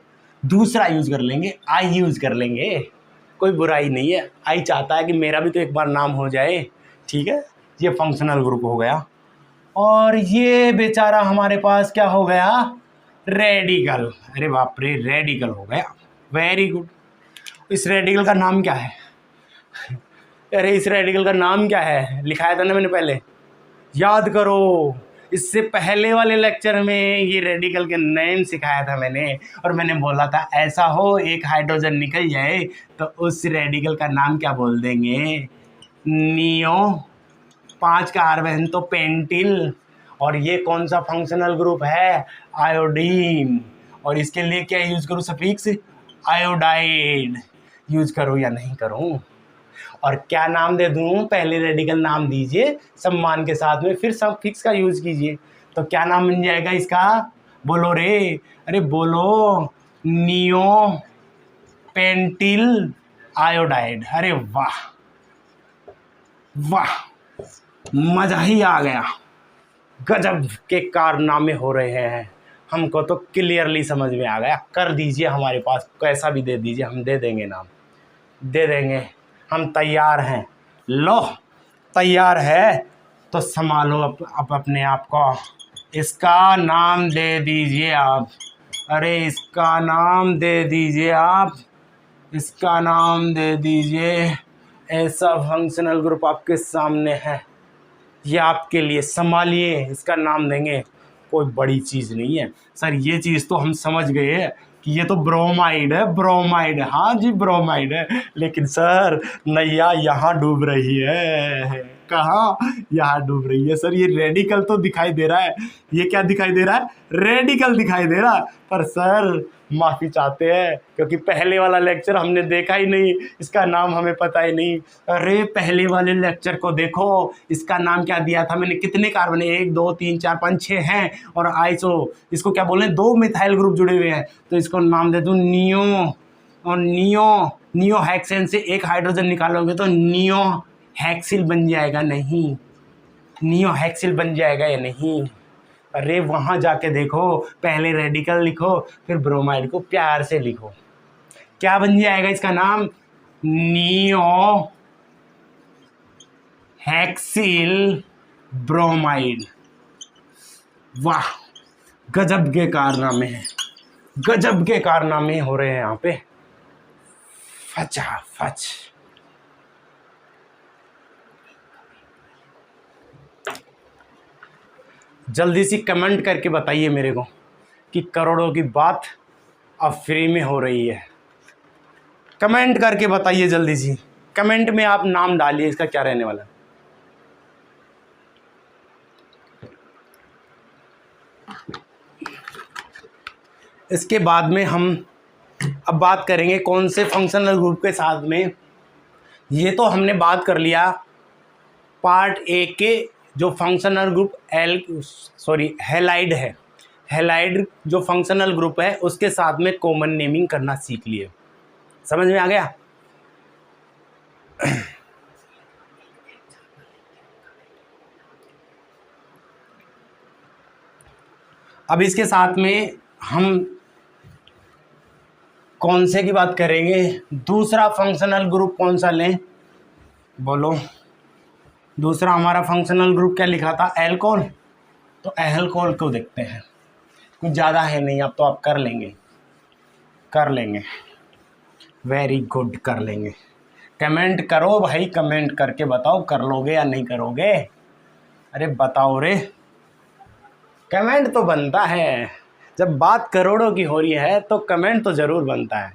Speaker 1: दूसरा यूज कर लेंगे, आई यूज कर लेंगे, कोई बुराई नहीं है। आई चाहता है कि मेरा भी तो एक बार नाम हो जाए। ठीक है, ये फंक्शनल ग्रुप हो गया। और ये बेचारा हमारे पास क्या हो गया? रेडिकल। अरे बाप रे, रेडिकल हो गया। Very good. इस रेडिकल का नाम क्या है? अरे इस रेडिकल का नाम क्या है? लिखाया था ना मैंने पहले, याद करो। इससे पहले वाले लेक्चर में ये रेडिकल के नेम सिखाया था मैंने, और मैंने बोला था ऐसा हो एक हाइड्रोजन निकल जाए तो उस रेडिकल का नाम क्या बोल देंगे? नियो। 5 कार्बन तो पेंटिल। और ये कौन सा फंक्शनल ग्रुप है? आयोडीन। और इसके लिए क्या यूज करूँ सफिक्स? आयोडाइड। यूज करूँ या नहीं करूँ? और क्या नाम दे दूँ? पहले रेडिकल नाम दीजिए सम्मान के साथ में, फिर सफिक्स का यूज कीजिए। तो क्या नाम बन जाएगा इसका? बोलो रे, अरे बोलो। Neo pentyl iodide. अरे वाह वाह, मजा ही आ गया। गजब के कारनामे हो रहे हैं। हमको तो क्लियरली समझ में आ गया। कर दीजिए, हमारे पास कैसा भी दे दीजिए, हम दे देंगे नाम, दे देंगे। हम तैयार हैं। लो, तैयार है तो संभालो अब अपने आप को। इसका नाम दे दीजिए आप। अरे इसका नाम दे दीजिए आप, इसका नाम दे दीजिए। ऐसा फंक्शनल ग्रुप आपके सामने है, ये आपके लिए, संभालिए। इसका नाम देंगे, कोई बड़ी चीज़ नहीं है सर। ये चीज़ तो हम समझ गए कि ये तो ब्रोमाइड है, ब्रोमाइड है। हाँ जी, ब्रोमाइड है। लेकिन सर नैया यहाँ डूब रही है। कहाँ? यहाँ डूब रही है सर। ये रेडिकल तो दिखाई दे रहा है। ये क्या दिखाई दे रहा है? रेडिकल दिखाई दे रहा है। पर सर माफ़ी चाहते हैं, क्योंकि पहले वाला लेक्चर हमने देखा ही नहीं, इसका नाम हमें पता ही नहीं। अरे पहले वाले लेक्चर को देखो, इसका नाम क्या दिया था मैंने? कितने कार्बन है? 1 2 3 4 5 6 हैं। और आइसो, इसको क्या बोले? 2 मिथाइल ग्रुप जुड़े हुए हैं, तो इसको नाम दे दूँ नियो। और नियो हेक्सेन से एक हाइड्रोजन निकालोगे तो नियो हेक्सिल बन जाएगा। नहीं, नियो हेक्सिल बन जाएगा या नहीं? अरे वहाँ जाके देखो, पहले रेडिकल लिखो, फिर ब्रोमाइड को प्यार से लिखो। क्या बन जाएगा इसका नाम? Neo hexyl bromide. वाह, गजब के कारनामे हैं, गजब के कारनामे हो रहे हैं यहाँ पे। फच। जल्दी सी कमेंट करके बताइए मेरे को कि करोड़ों की बात अब फ्री में हो रही है। कमेंट करके बताइए जल्दी सी। कमेंट में आप नाम डालिए, इसका क्या रहने वाला है। इसके बाद में हम अब बात करेंगे कौन से फंक्शनल ग्रुप के साथ में। ये तो हमने बात कर लिया पार्ट ए के, जो फंक्शनल ग्रुप हैलाइड है। हैलाइड जो फंक्शनल ग्रुप है उसके साथ में कॉमन नेमिंग करना सीख लिए। समझ में आ गया? अब इसके साथ में हम कौन से की बात करेंगे? दूसरा फंक्शनल ग्रुप कौन सा लें? बोलो। दूसरा हमारा फंक्शनल ग्रुप क्या लिखा था? एल्कोहल। तो एल्कोहल को देखते हैं। कुछ ज़्यादा है नहीं, अब तो आप कर लेंगे। वेरी गुड, कर लेंगे। कमेंट करो भाई, कमेंट करके बताओ कर लोगे या नहीं करोगे। अरे बताओ रे, कमेंट तो बनता है। जब बात करोड़ों की हो रही है तो कमेंट तो ज़रूर बनता है।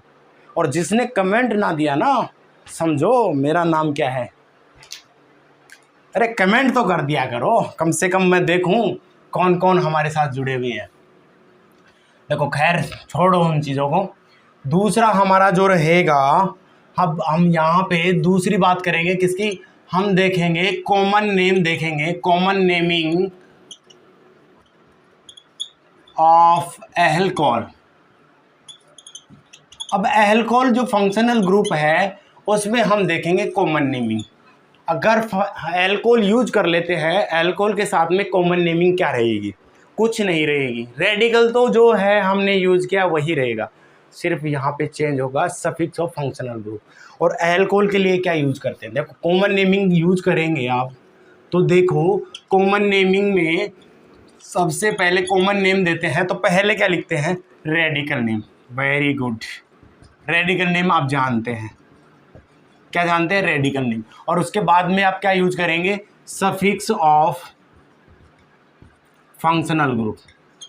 Speaker 1: और जिसने कमेंट ना दिया ना, समझो मेरा नाम क्या है। अरे कमेंट तो कर दिया करो, कम से कम मैं देखूं कौन कौन हमारे साथ जुड़े हुए हैं। देखो खैर छोड़ो उन चीज़ों को। दूसरा हमारा जो रहेगा अब हम यहाँ पे दूसरी बात करेंगे किसकी, हम देखेंगे कॉमन नेम, देखेंगे कॉमन नेमिंग ऑफ अल्कोहल। अब अल्कोहल जो फंक्शनल ग्रुप है उसमें हम देखेंगे कॉमन नेमिंग। अगर अल्कोहल यूज कर लेते हैं, अल्कोहल के साथ में कॉमन नेमिंग क्या रहेगी, कुछ नहीं रहेगी। रेडिकल तो जो है हमने यूज किया वही रहेगा, सिर्फ यहाँ पे चेंज होगा सफिक्स ऑफ फंक्शनल ग्रुप। और अल्कोहल के लिए क्या यूज करते हैं, देखो कॉमन नेमिंग यूज करेंगे आप तो देखो कॉमन नेमिंग में सबसे पहले कॉमन नेम देते हैं तो पहले क्या लिखते हैं, radical name. Very good, radical name आप जानते हैं, क्या जानते हैं, रेडिकल नेम। और उसके बाद में आप क्या यूज करेंगे, सफिक्स ऑफ फंक्शनल ग्रुप,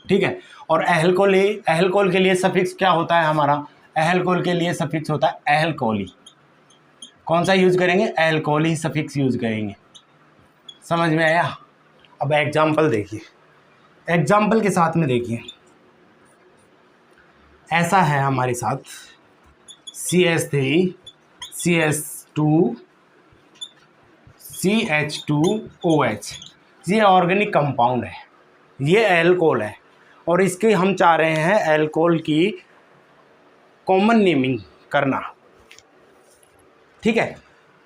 Speaker 1: ठीक है। और अल्कोहल के लिए सफिक्स क्या होता है हमारा, अल्कोहल के लिए सफिक्स होता है अल्कोहली। कौन सा यूज करेंगे, अल्कोहली सफिक्स यूज करेंगे। समझ में आया। अब एग्जाम्पल देखिए, एग्जाम्पल के साथ में देखिए, ऐसा है हमारे साथ CH3 CH2 CH2OH, ये ऑर्गेनिक कंपाउंड है, ये अल्कोहल है और इसके हम चाह रहे हैं अल्कोहल की कॉमन नेमिंग करना, ठीक है।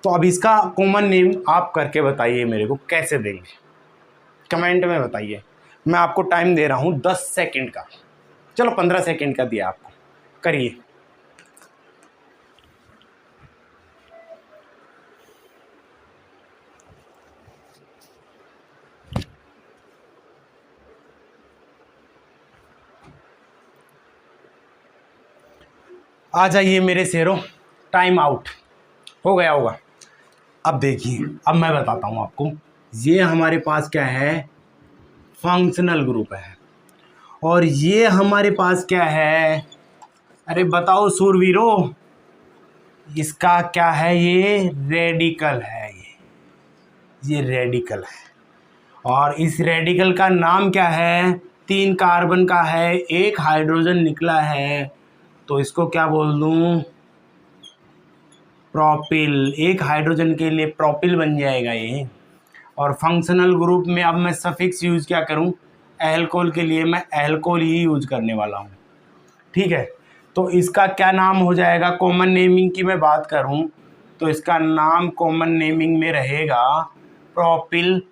Speaker 1: तो अब इसका कॉमन नेम आप करके बताइए मेरे को, कैसे देंगे कमेंट में बताइए। मैं आपको टाइम दे रहा हूँ 10 सेकंड का, चलो 15 सेकंड का दिया आपको, करिए। आ जाइए मेरे शेरों, टाइम आउट हो गया होगा। अब देखिए, अब मैं बताता हूँ आपको, ये हमारे पास क्या है, फंक्शनल ग्रुप है और ये हमारे पास क्या है, अरे बताओ सूरवीरों, इसका क्या है, ये रेडिकल है, ये रेडिकल है। और इस रेडिकल का नाम क्या है, 3 कार्बन का है, 1 हाइड्रोजन निकला है, तो इसको क्या बोल दूं, प्रोपिल। 1 हाइड्रोजन के लिए प्रोपिल बन जाएगा ये। और फंक्शनल ग्रुप में अब मैं सफिक्स यूज क्या करूं, अल्कोहल के लिए मैं अल्कोहल ही यूज करने वाला हूं, ठीक है। तो इसका क्या नाम हो जाएगा, कॉमन नेमिंग की मैं बात करूं तो इसका नाम कॉमन नेमिंग में रहेगा प्रोपिल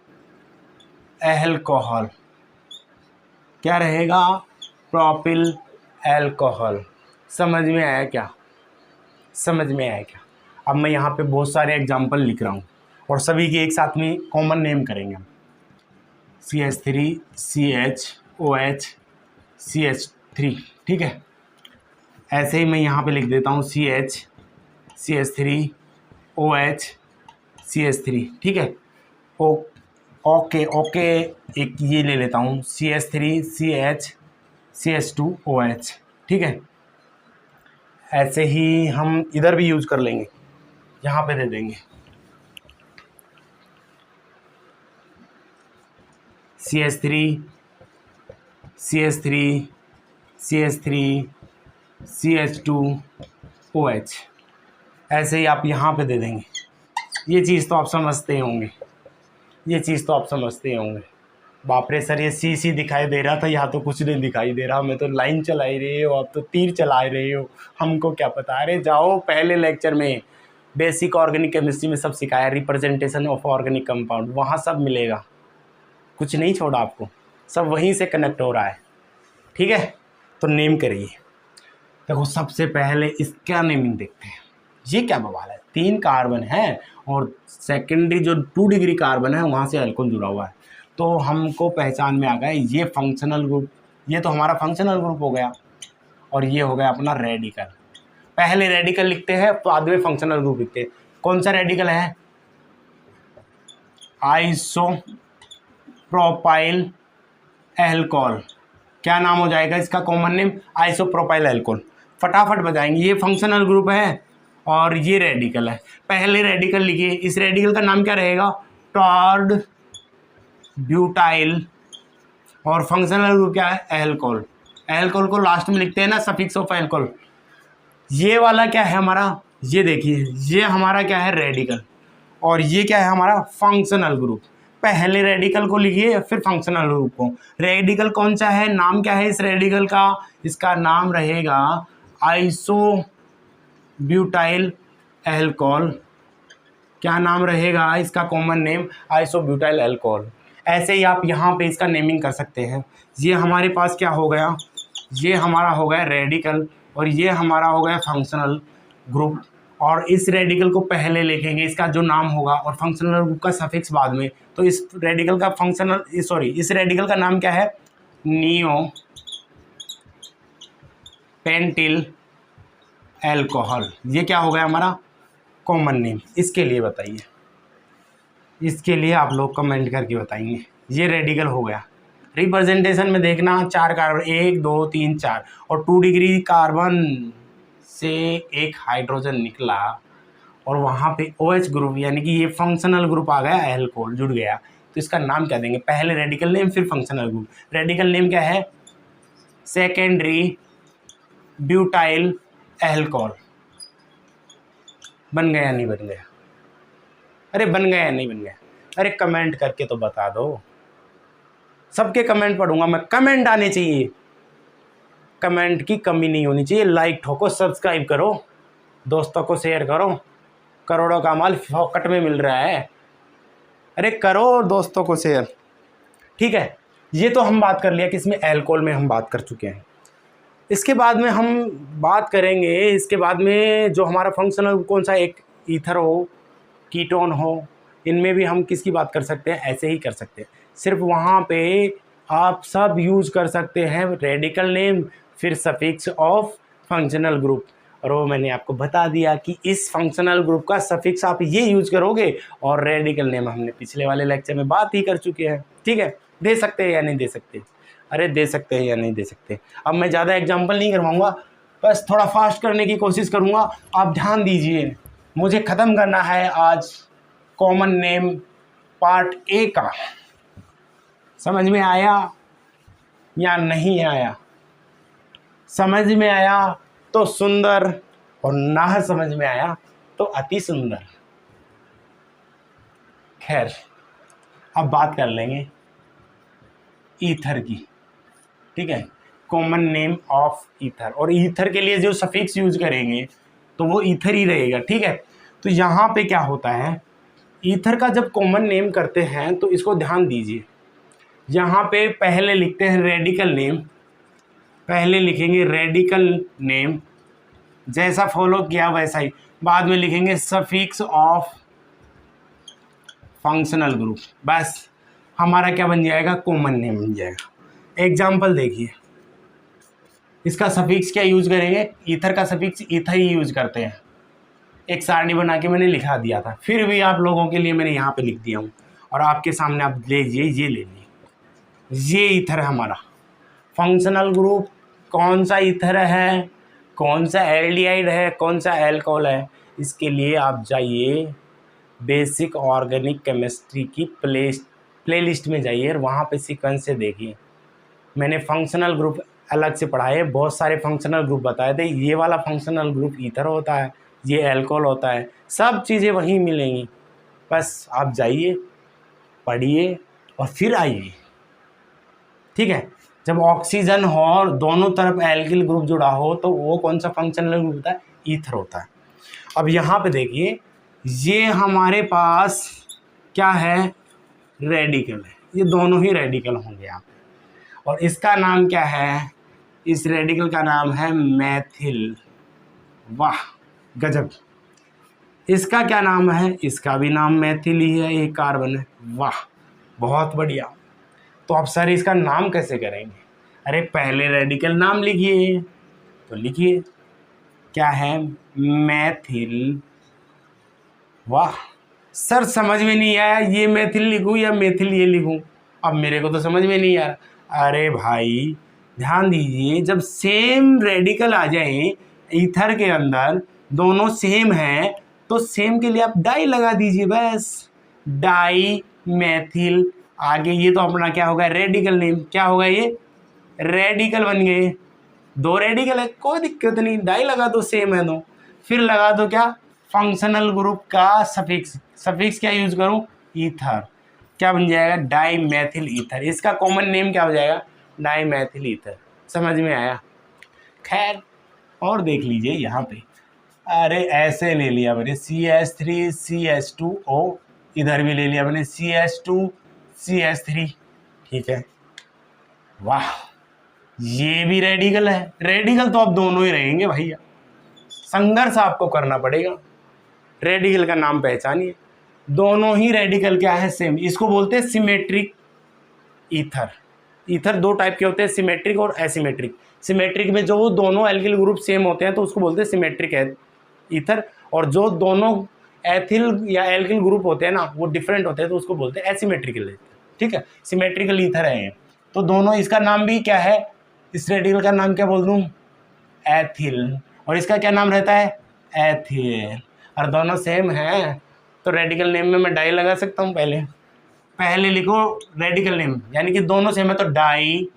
Speaker 1: अल्कोहल। क्या रहेगा, प्रोपिल अल्कोहल। समझ में आया क्या, समझ में आया क्या। अब मैं यहाँ पे बहुत सारे एग्जांपल लिख रहा हूँ और सभी के एक साथ में कॉमन नेम करेंगे हम, CH3 CHOH CH3, ठीक है। ऐसे ही मैं यहाँ पे लिख देता हूँ CH3 OH CH3, ठीक है। ओके एक ये ले लेता हूँ CH3 CH2 OH, ठीक है। ऐसे ही हम इधर भी यूज कर लेंगे, यहाँ पे दे देंगे CH3 CH2OH, ऐसे ही आप यहाँ पे दे देंगे। ये चीज़ तो आप समझते होंगे, ये चीज़ तो आप समझते होंगे। बाप रे सर, ये सी दिखाई दे रहा था, यहाँ तो कुछ नहीं दिखाई दे रहा, मैं तो लाइन चला ही रही हो, आप तो तीर चला रहे हो, हमको क्या पता। अरे जाओ, पहले लेक्चर में बेसिक ऑर्गेनिक केमिस्ट्री में सब सिखाया, रिप्रेजेंटेशन ऑफ ऑर्गेनिक कंपाउंड, वहाँ सब मिलेगा, कुछ नहीं छोड़ा आपको, सब वहीं से कनेक्ट हो रहा है, ठीक है। तो नेम करिए। देखो सबसे पहले इसका नेमिंग देखते हैं, ये क्या बवाल है, 3 कार्बन है और सेकेंडरी जो 2 डिग्री कार्बन है वहाँ से अल्कोहल जुड़ा हुआ है, तो हमको पहचान में आ गया ये फंक्शनल ग्रुप, ये तो हमारा फंक्शनल ग्रुप हो गया और ये हो गया अपना रेडिकल। पहले रेडिकल लिखते हैं, बाद में फंक्शनल ग्रुप लिखते हैं। कौन सा रेडिकल है, आइसोप्रोपाइल अल्कोहल। क्या नाम हो जाएगा इसका कॉमन नेम, आइसोप्रोपाइल अल्कोहल। फटाफट बताएंगे, ये फंक्शनल ग्रुप है और ये रेडिकल है। पहले रेडिकल लिखिए, इस रेडिकल का नाम क्या रहेगा, टॉर्ड ब्यूटाइल, और फंक्शनल ग्रुप क्या है, अल्कोहल। अल्कोहल को लास्ट में लिखते हैं ना, सफिक्स ऑफ अल्कोहल। ये वाला क्या है हमारा, ये देखिए, ये हमारा क्या है, रेडिकल, और ये क्या है हमारा फंक्शनल ग्रुप। पहले रेडिकल को लिखिए फिर फंक्शनल ग्रुप को। रेडिकल कौन सा है, नाम क्या है इस रेडिकल का, इसका नाम रहेगा आइसोब्यूटाइल अल्कोहल। क्या नाम रहेगा इसका, कॉमन नेम आइसोब्यूटाइल अल्कोहल। ऐसे ही आप यहाँ पे इसका नेमिंग कर सकते हैं। ये हमारे पास क्या हो गया, ये हमारा हो गया रेडिकल, और ये हमारा हो गया फंक्शनल ग्रुप। और इस रेडिकल को पहले लिखेंगे, इसका जो नाम होगा, और फंक्शनल ग्रुप का सफिक्स बाद में। तो इस रेडिकल का इस रेडिकल का नाम क्या है, नियो पेंटिल अल्कोहल। ये क्या हो गया हमारा कॉमन नेम। इसके लिए बताइए, इसके लिए आप लोग कमेंट करके बताएंगे। ये रेडिकल हो गया। रिप्रेजेंटेशन में देखना, 4 कार्बन, 1 2 3 4, और 2 डिग्री कार्बन से एक हाइड्रोजन निकला, और वहाँ पे OH ग्रुप यानी कि ये फंक्शनल ग्रुप आ गया, अल्कोहल जुड़ गया। तो इसका नाम क्या देंगे, पहले रेडिकल नेम फिर फंक्शनल ग्रुप। रेडिकल नेम क्या है, सेकेंडरी ब्यूटाइल अल्कोहल। बन गया नहीं बन गया, अरे बन गया नहीं बन गया, अरे कमेंट करके तो बता दो। सबके कमेंट पढ़ूंगा मैं, कमेंट आने चाहिए, कमेंट की कमी नहीं होनी चाहिए। लाइक ठोको, सब्सक्राइब करो, दोस्तों को शेयर करो, करोड़ों का माल फोकट में मिल रहा है, अरे करो दोस्तों को शेयर। ठीक है, ये तो हम बात कर लिया कि इसमें अल्कोहल में हम बात कर चुके हैं। इसके बाद में हम बात करेंगे, इसके बाद में जो हमारा फंक्शनल कौन सा, एक ईथर हो, कीटोन हो, इनमें भी हम किसकी बात कर सकते हैं, ऐसे ही कर सकते हैं। सिर्फ वहाँ पे आप सब यूज़ कर सकते हैं रेडिकल नेम फिर सफिक्स ऑफ फंक्शनल ग्रुप। और वो मैंने आपको बता दिया कि इस फंक्शनल ग्रुप का सफिक्स आप ये यूज़ करोगे, और रेडिकल नेम हमने पिछले वाले लेक्चर में बात ही कर चुके हैं। ठीक है, दे सकते हैं या नहीं दे सकते, अरे दे सकते हैं या नहीं दे सकते। अब मैं ज़्यादा एग्जाम्पल नहीं करवाऊँगा, बस थोड़ा फास्ट करने की कोशिश करूँगा। आप ध्यान दीजिए, मुझे ख़त्म करना है आज कॉमन नेम पार्ट A का। समझ में आया या नहीं आया, समझ में आया तो सुंदर, और ना समझ में आया तो अति सुंदर। खैर, अब बात कर लेंगे ईथर की। ठीक है, कॉमन नेम ऑफ ईथर, और ईथर के लिए जो सफिक्स यूज करेंगे तो वो ईथर ही रहेगा। ठीक है, तो यहाँ पे क्या होता है, ईथर का जब कॉमन नेम करते हैं तो इसको ध्यान दीजिए। यहाँ पे पहले लिखते हैं रेडिकल नेम, पहले लिखेंगे रेडिकल नेम, जैसा फॉलो किया वैसा ही। बाद में लिखेंगे सफिक्स ऑफ फंक्शनल ग्रुप। बस हमारा क्या बन जाएगा, कॉमन नेम बन जाएगा। एग्जाम्पल देखिए, इसका सफिक्स क्या यूज करेंगे, ईथर का सफिक्स ईथर ही यूज करते हैं। एक सारणी बना के मैंने लिखा दिया था, फिर भी आप लोगों के लिए मैंने यहाँ पे लिख दिया हूँ, और आपके सामने आप लीजिए, ये ले लीजिए, ये ईथर है हमारा फंक्शनल ग्रुप। कौन सा ईथर है, कौन सा एल्डिहाइड है, कौन सा अल्कोहल है, इसके लिए आप जाइए बेसिक ऑर्गेनिक केमिस्ट्री की प्लेलिस्ट में जाइए, और वहाँ पे सीक्वेंस से देखिए। मैंने फंक्शनल ग्रुप अलग से पढ़ाए, बहुत सारे फंक्शनल ग्रुप बताए थे। ये वाला फंक्शनल ग्रुप ईथर होता है, ये अल्कोहल होता है, सब चीज़ें वहीं मिलेंगी। बस आप जाइए, पढ़िए और फिर आइए। ठीक है, जब ऑक्सीजन हो और दोनों तरफ एल्किल ग्रुप जुड़ा हो तो वो कौन सा फंक्शनल ग्रुप होता है, ईथर होता है। अब यहाँ पे देखिए, ये हमारे पास क्या है, रेडिकल है, ये दोनों ही रेडिकल होंगे यहाँ पे। और इसका नाम क्या है, इस रेडिकल का नाम है मेथिल। वाह गजब। इसका क्या नाम है, इसका भी नाम मेथिल ही है, एक कार्बन है। वाह बहुत बढ़िया। तो आप सर इसका नाम कैसे करेंगे, अरे पहले रेडिकल नाम लिखिए, तो लिखिए क्या है, मेथिल। वाह सर समझ में नहीं आया, ये मेथिल लिखूँ या मेथिल ये लिखूँ, अब मेरे को तो समझ में नहीं आ रहा। अरे भाई ध्यान दीजिए, जब सेम रेडिकल आ जाए ईथर के अंदर, दोनों सेम हैं, तो सेम के लिए आप डाई लगा दीजिए, बस डाई मेथिल। आगे ये तो अपना क्या होगा, रेडिकल नेम, क्या होगा, ये रेडिकल बन गए। 2 रेडिकल है, कोई दिक्कत नहीं, डाई लगा दो, सेम है दो। फिर लगा दो क्या, फंक्शनल ग्रुप का सफिक्स। सफिक्स क्या यूज करूं, ईथर। क्या बन जाएगा, डाई मैथिल ईथर। इसका कॉमन नेम क्या हो जाएगा, डाई मैथिल ईथर। समझ में आया। खैर और देख लीजिए यहाँ पे, अरे ऐसे ले लिया मैंने CH3CH2O, इधर भी ले लिया मैंने CH2CH3। ठीक है, वाह, ये भी रेडिकल है। रेडिकल तो अब दोनों ही रहेंगे भैया, संघर्ष आपको करना पड़ेगा। रेडिकल का नाम पहचानिए, दोनों ही रेडिकल क्या है, सेम। इसको बोलते हैं सिमेट्रिक ईथर। ईथर दो टाइप के होते हैं, सिमेट्रिक और एसिमेट्रिक। सिमेट्रिक में जो दोनों एल्किल ग्रुप सेम होते हैं तो उसको बोलते हैं सिमेट्रिक ईथर, और जो दोनों एथिल या एल्किल ग्रुप होते हैं ना वो डिफरेंट होते हैं तो उसको बोलते हैं एसिमेट्रिकल ईथर। ठीक है, सिमेट्रिकल ईथर है। तो दोनों, इसका नाम भी क्या है, इस रेडिकल का नाम क्या बोल दूं, एथिल, और इसका क्या नाम रहता है, एथिल, और दोनों सेम हैं तो रेडिकल नेम में मैं डाई लगा सकता हूँ। पहले लिखो रेडिकल नेम, यानी कि दोनों सेम है तो डाई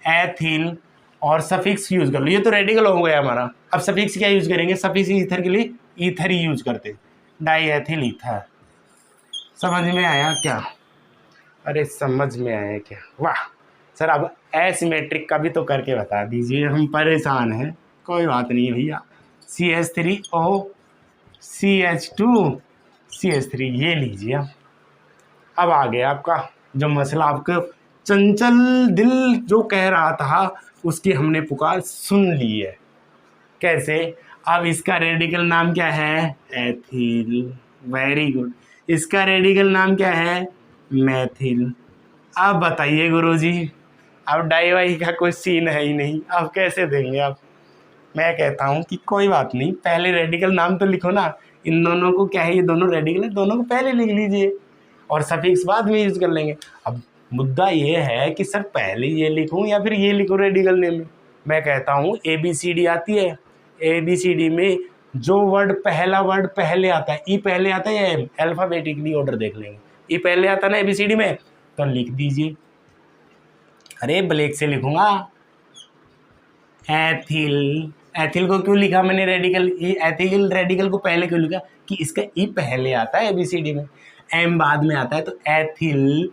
Speaker 1: एथिल, और सफिक्स यूज कर लो। ये तो रेडिकल हो गया हमारा। अब सफिक्स क्या यूज करेंगे, सफिक्स ईथर के लिए ईथर ही यूज करते, डाई एथिल ईथर। समझ में आया क्या, अरे समझ में आया क्या, वाह सर। अब एसिमेट्रिक का भी तो करके बता दीजिए, हम परेशान हैं। कोई बात नहीं भैया, CH3O CH2CH3 ये लीजिए। अब आ गया आपका जो मसला, आपका चंचल दिल जो कह रहा था उसकी हमने पुकार सुन ली है। कैसे, अब इसका रेडिकल नाम क्या है, एथिल। Very good. इसका रेडिकल नाम क्या है, मैथिल। अब बताइए गुरुजी, अब डाई वाई का कोई सीन है ही नहीं, अब कैसे देंगे आप। मैं कहता हूँ कि कोई बात नहीं, पहले रेडिकल नाम तो लिखो ना। इन दोनों को क्या है, ये दोनों रेडिकल है, दोनों को पहले लिख लीजिए और सफिक्स बाद में यूज कर लेंगे। अब मुद्दा ये है कि सर पहले ये लिखूं या फिर ये लिखूं रेडिकल नेम में। मैं कहता हूँ ABCD आती है, ABCD में जो वर्ड, पहला वर्ड पहले आता है, ई पहले आता है या अल्फाबेटिकली ऑर्डर देख लेंगे। ई पहले आता है ना ABCD में, तो लिख दीजिए। अरे ब्लैक से लिखूंगा, एथिल। एथिल को क्यों लिखा मैंने रेडिकल, एथिल रेडिकल को पहले क्यों लिखा कि इसका ई पहले आता है ABCD में, एम बाद में आता है, तो एथिल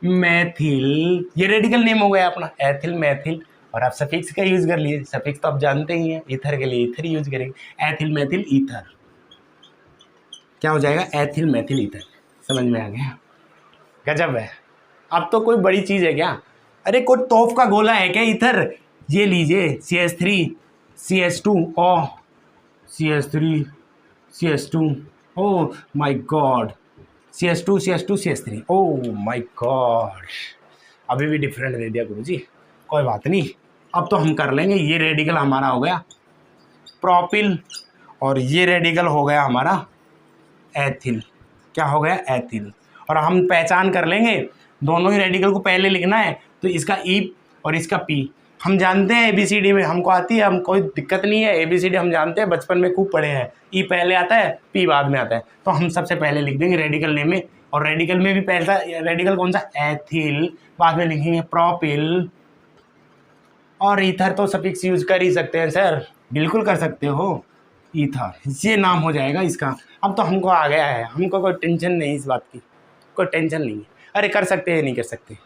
Speaker 1: मैथिल, ये रेडिकल नेम हो गया अपना, एथिल मैथिल। और आप सफिक्स का यूज कर लिए, सफिक्स तो आप जानते ही हैं, ईथर के लिए ईथर यूज करेंगे, एथिल मैथिल ईथर। क्या हो जाएगा, एथिल मैथिल ईथर। समझ में आ गया, गजब है। अब तो कोई बड़ी चीज है क्या, अरे कोई तोफ का गोला है क्या ईथर। ये लीजिए CH3 CH2O CH3 CH2, oh my God, CH2 CH2 CH3, oh my God. अभी भी डिफरेंट दे दिया गुरुजी, कोई बात नहीं। अब तो हम कर लेंगे। ये रेडिकल हमारा हो गया प्रोपिल और ये रेडिकल हो गया हमारा एथिल। क्या हो गया, एथिल। और हम पहचान कर लेंगे, दोनों ही रेडिकल को पहले लिखना है तो इसका ई और इसका पी हम जानते हैं, ABCD में हमको आती है, हम कोई दिक्कत नहीं है। ABCD हम जानते हैं, बचपन में खूब पढ़े हैं। ई पहले आता है, पी बाद में आता है, तो हम सबसे पहले लिख देंगे रेडिकल नेम में। और रेडिकल में भी पहला रेडिकल कौन सा, एथिल, बाद में लिखेंगे प्रोपिल। और ईथर तो सफिक्स यूज कर ही सकते हैं सर, बिल्कुल कर सकते हो, ईथर, ये नाम हो जाएगा इसका। अब तो हमको आ गया है, हमको कोई टेंशन नहीं इस बात की, कोई टेंशन नहीं है। अरे कर सकते हैं, नहीं कर सकते,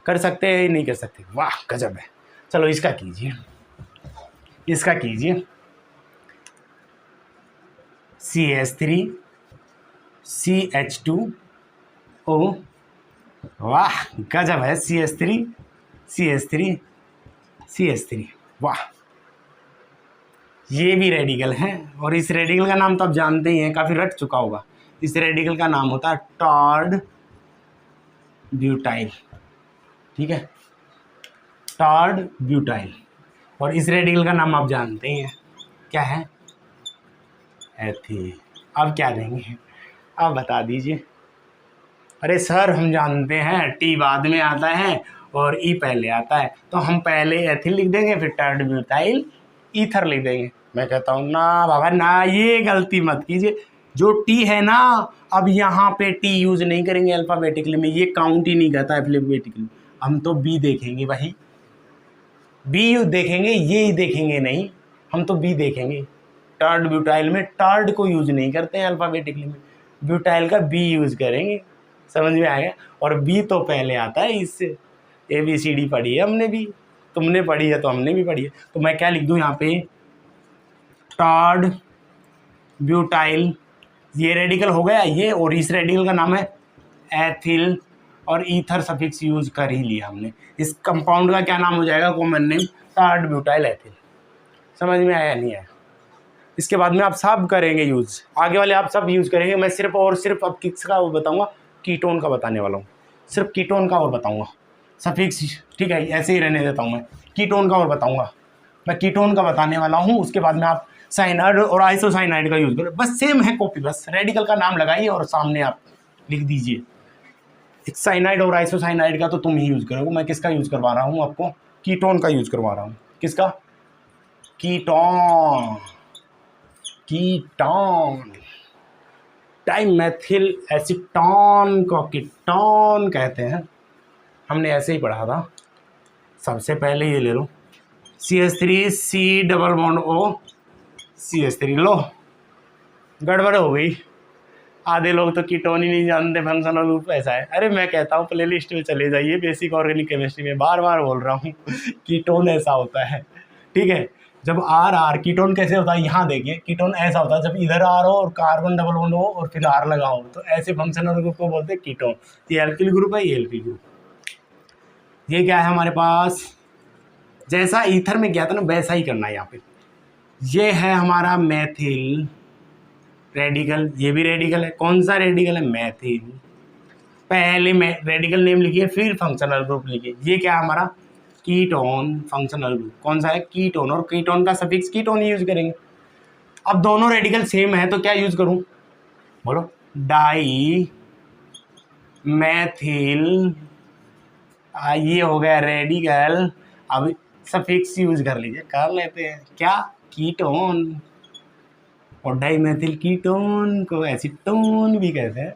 Speaker 1: कर सकते हैं, नहीं कर सकते, वाह गजब है। चलो इसका कीजिए, इसका कीजिए CH3 CH2O, वाह गजब है, CH3 CH3 CH3, वाह। ये भी रेडिकल है और इस रेडिकल का नाम तो आप जानते ही हैं, काफ़ी रट चुका होगा। इस रेडिकल का नाम होता है टॉर्ड ब्यूटाइल। ठीक है, टॉर्ड ब्यूटाइल। और इस रेडिकल का नाम आप जानते ही हैं, क्या है, एथिल। अब क्या देंगे, अब बता दीजिए। अरे सर हम जानते हैं टी बाद में आता है और ई पहले आता है, तो हम पहले एथिल लिख देंगे फिर टॉर्ड ब्यूटाइल ईथर लिख देंगे। मैं कहता हूँ ना बाबा ना, ये गलती मत कीजिए। जो टी है ना, अब यहाँ पे टी यूज नहीं करेंगे अल्फ़ाबेटिकली में, ये काउंट ही नहीं करता अल्फ़ाबेटिकली। हम तो बी देखेंगे भाई, बी देखेंगे, ये ही देखेंगे नहीं। हम तो बी देखेंगे। टर्ड ब्यूटाइल में टर्ड को यूज नहीं करते हैं अल्फ़ाबेटिकली में, ब्यूटाइल का बी यूज़ करेंगे। समझ में आ गया। और बी तो पहले आता है इससे। ABCD पढ़ी है हमने भी, तुमने पढ़ी है तो हमने भी पढ़ी है। तो मैं क्या लिख दूँ यहाँ पे, टर्ड ब्यूटाइल, ये रेडिकल हो गया ये, और इस रेडिकल का नाम है एथिल, और ईथर सफिक्स यूज कर ही लिया हमने। इस कंपाउंड का क्या नाम हो जाएगा, कॉमन नेम, टर्ड ब्यूटाइल एथिल। समझ में आया नहीं आया। इसके बाद में आप सब करेंगे यूज, आगे वाले आप सब यूज करेंगे। मैं सिर्फ और सिर्फ अब किसका वो बताऊंगा, कीटोन का बताने वाला हूँ, सिर्फ कीटोन का और बताऊंगा। सफिक्स ठीक है, ऐसे ही रहने देता हूँ मैं, कीटोन का और बताऊंगा। मैं कीटोन का बताने वाला हूँ, उसके बाद में आप साइनाइड और आइसोसाइनाइड का यूज करो। बस सेम है कॉपी, बस रेडिकल का नाम लगाइए और सामने आप लिख दीजिए। एक साइनाइड और आइसोसाइनाइड का तो तुम ही यूज करोगे, मैं किसका यूज करवा रहा हूँ आपको, कीटोन का यूज करवा रहा हूँ। किसका, कीटोन, कीटोन। डाइमेथिल एसीटोन को कीटोन कहते हैं, हमने ऐसे ही पढ़ा था। सबसे पहले ये ले लो, CH3 C double bond O CH3, लो गड़बड़ हो गई। आधे लोग तो कीटोन ही नहीं जानते फंक्शनल ग्रुप ऐसा है। अरे मैं कहता हूँ प्लेलिस्ट में चले जाइए, बेसिक ऑर्गेनिक केमिस्ट्री में, बार बार बोल रहा हूँ कीटोन ऐसा होता है। ठीक है, जब R कीटोन कैसे होता है, यहाँ देखिए, कीटोन ऐसा होता है जब इधर R हो और कार्बन डबल बॉन्ड हो और फिर R लगा हो, तो ऐसे फंक्शनल ग्रुप को बोलते हैं कीटोन। ये एल्किल ग्रुप है, ये एल्किल ग्रुप। ये क्या है हमारे पास, जैसा ईथर में गया था ना वैसा ही करना है यहाँ पे। ये है हमारा मेथिल रेडिकल, ये भी रेडिकल है। कौन सा रेडिकल है, मेथिल। पहले में रेडिकल नेम लिखिए, फिर फंक्शनल ग्रुप लिखिए। ये क्या है हमारा, कीटोन फंक्शनल ग्रुप। कौन सा है, कीटोन, और कीटोन का सफिक्स कीटोन यूज करेंगे। अब दोनों रेडिकल सेम है तो क्या यूज करूं, बोलो, डाई मेथिल, ये हो गया रेडिकल। अब सफिक्स यूज कर लीजिए, कर लेते हैं क्या, कीटोन। और डाइमेथिल कीटोन को एसीटोन भी कहते हैं,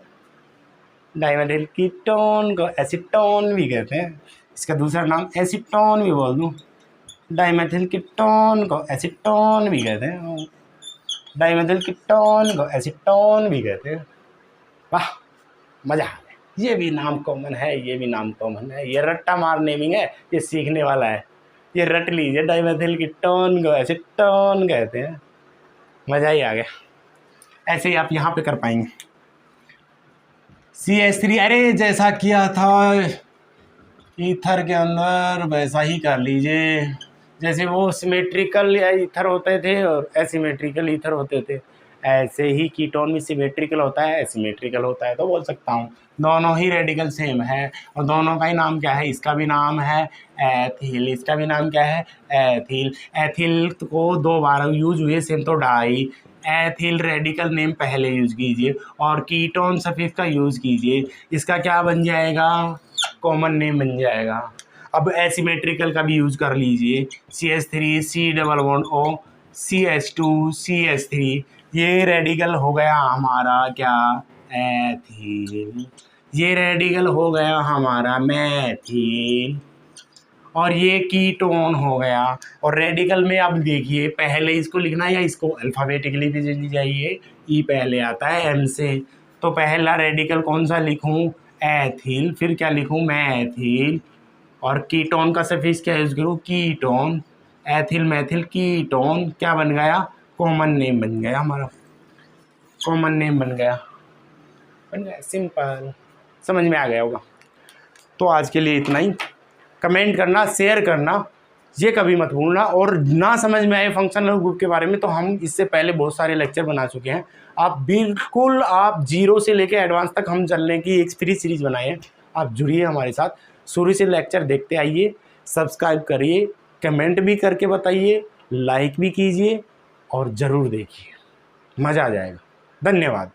Speaker 1: डाइमेथिल कीटोन को एसीटोन भी कहते हैं। इसका दूसरा नाम एसीटोन भी बोल दूं, डाइमेथिल कीटोन को एसीटोन भी कहते हैं, डाइमेथिल कीटोन को एसीटोन भी कहते हैं। वाह, मजा आ गया। ये भी नाम कॉमन है, ये भी नाम कॉमन है। ये रट्टा मार नेमिंग है, ये सीखने वाला है, ये रट लीजिए। डाइमेथिल कीटोन को एसीटोन कहते हैं, मज़ा ही आ गया। ऐसे ही आप यहाँ पे कर पाएंगे। CH3, अरे जैसा किया था ईथर के अंदर वैसा ही कर लीजिए। जैसे वो सिमेट्रिकल या ईथर होते थे और एसिमेट्रिकल ईथर होते थे, ऐसे ही कीटोन भी सिमेट्रिकल होता है, एसिमेट्रिकल होता है। तो बोल सकता हूँ दोनों ही रेडिकल सेम है, और दोनों का ही नाम क्या है, इसका भी नाम है एथिल, इसका भी नाम क्या है, एथिल। एथिल को दो बार यूज हुए सेम, तो डाई एथिल रेडिकल नेम पहले यूज कीजिए और कीटोन सफिक्स का यूज कीजिए। इसका क्या बन जाएगा, कॉमन नेम बन जाएगा। अब एसिमेट्रिकल का भी यूज कर लीजिए, CH3 C double bond O CH2 CH3, ये रेडिकल हो गया हमारा क्या, एथिल। ये रेडिकल हो गया हमारा मेथिल, और ये कीटोन हो गया। और रेडिकल में अब देखिए, पहले इसको लिखना है या इसको, अल्फ़ाबेटिकली भी लिख जाइए। ई पहले आता है M से, तो पहला रेडिकल कौन सा लिखूं, एथिल। फिर क्या लिखूं, मेथिल। और कीटोन का सफिक्स क्या यूज़ करूँ, कीटोन। एथिल मेथिल कीटोन, क्या बन गया, कॉमन नेम बन गया हमारा, कॉमन नेम बन गया, सिंपल। समझ में आ गया होगा। तो आज के लिए इतना ही। कमेंट करना, शेयर करना, ये कभी मत भूलना। और ना समझ में आए फंक्शनल ग्रुप के बारे में तो हम इससे पहले बहुत सारे लेक्चर बना चुके हैं। आप बिल्कुल, आप जीरो से लेके एडवांस तक हम चलने की एक फ्री सीरीज बनाए हैं। आप जुड़िए हमारे साथ, शुरू से लेक्चर देखते आइए, सब्सक्राइब करिए, कमेंट भी करके बताइए, लाइक भी कीजिए और ज़रूर देखिए, मज़ा आ जाएगा। धन्यवाद।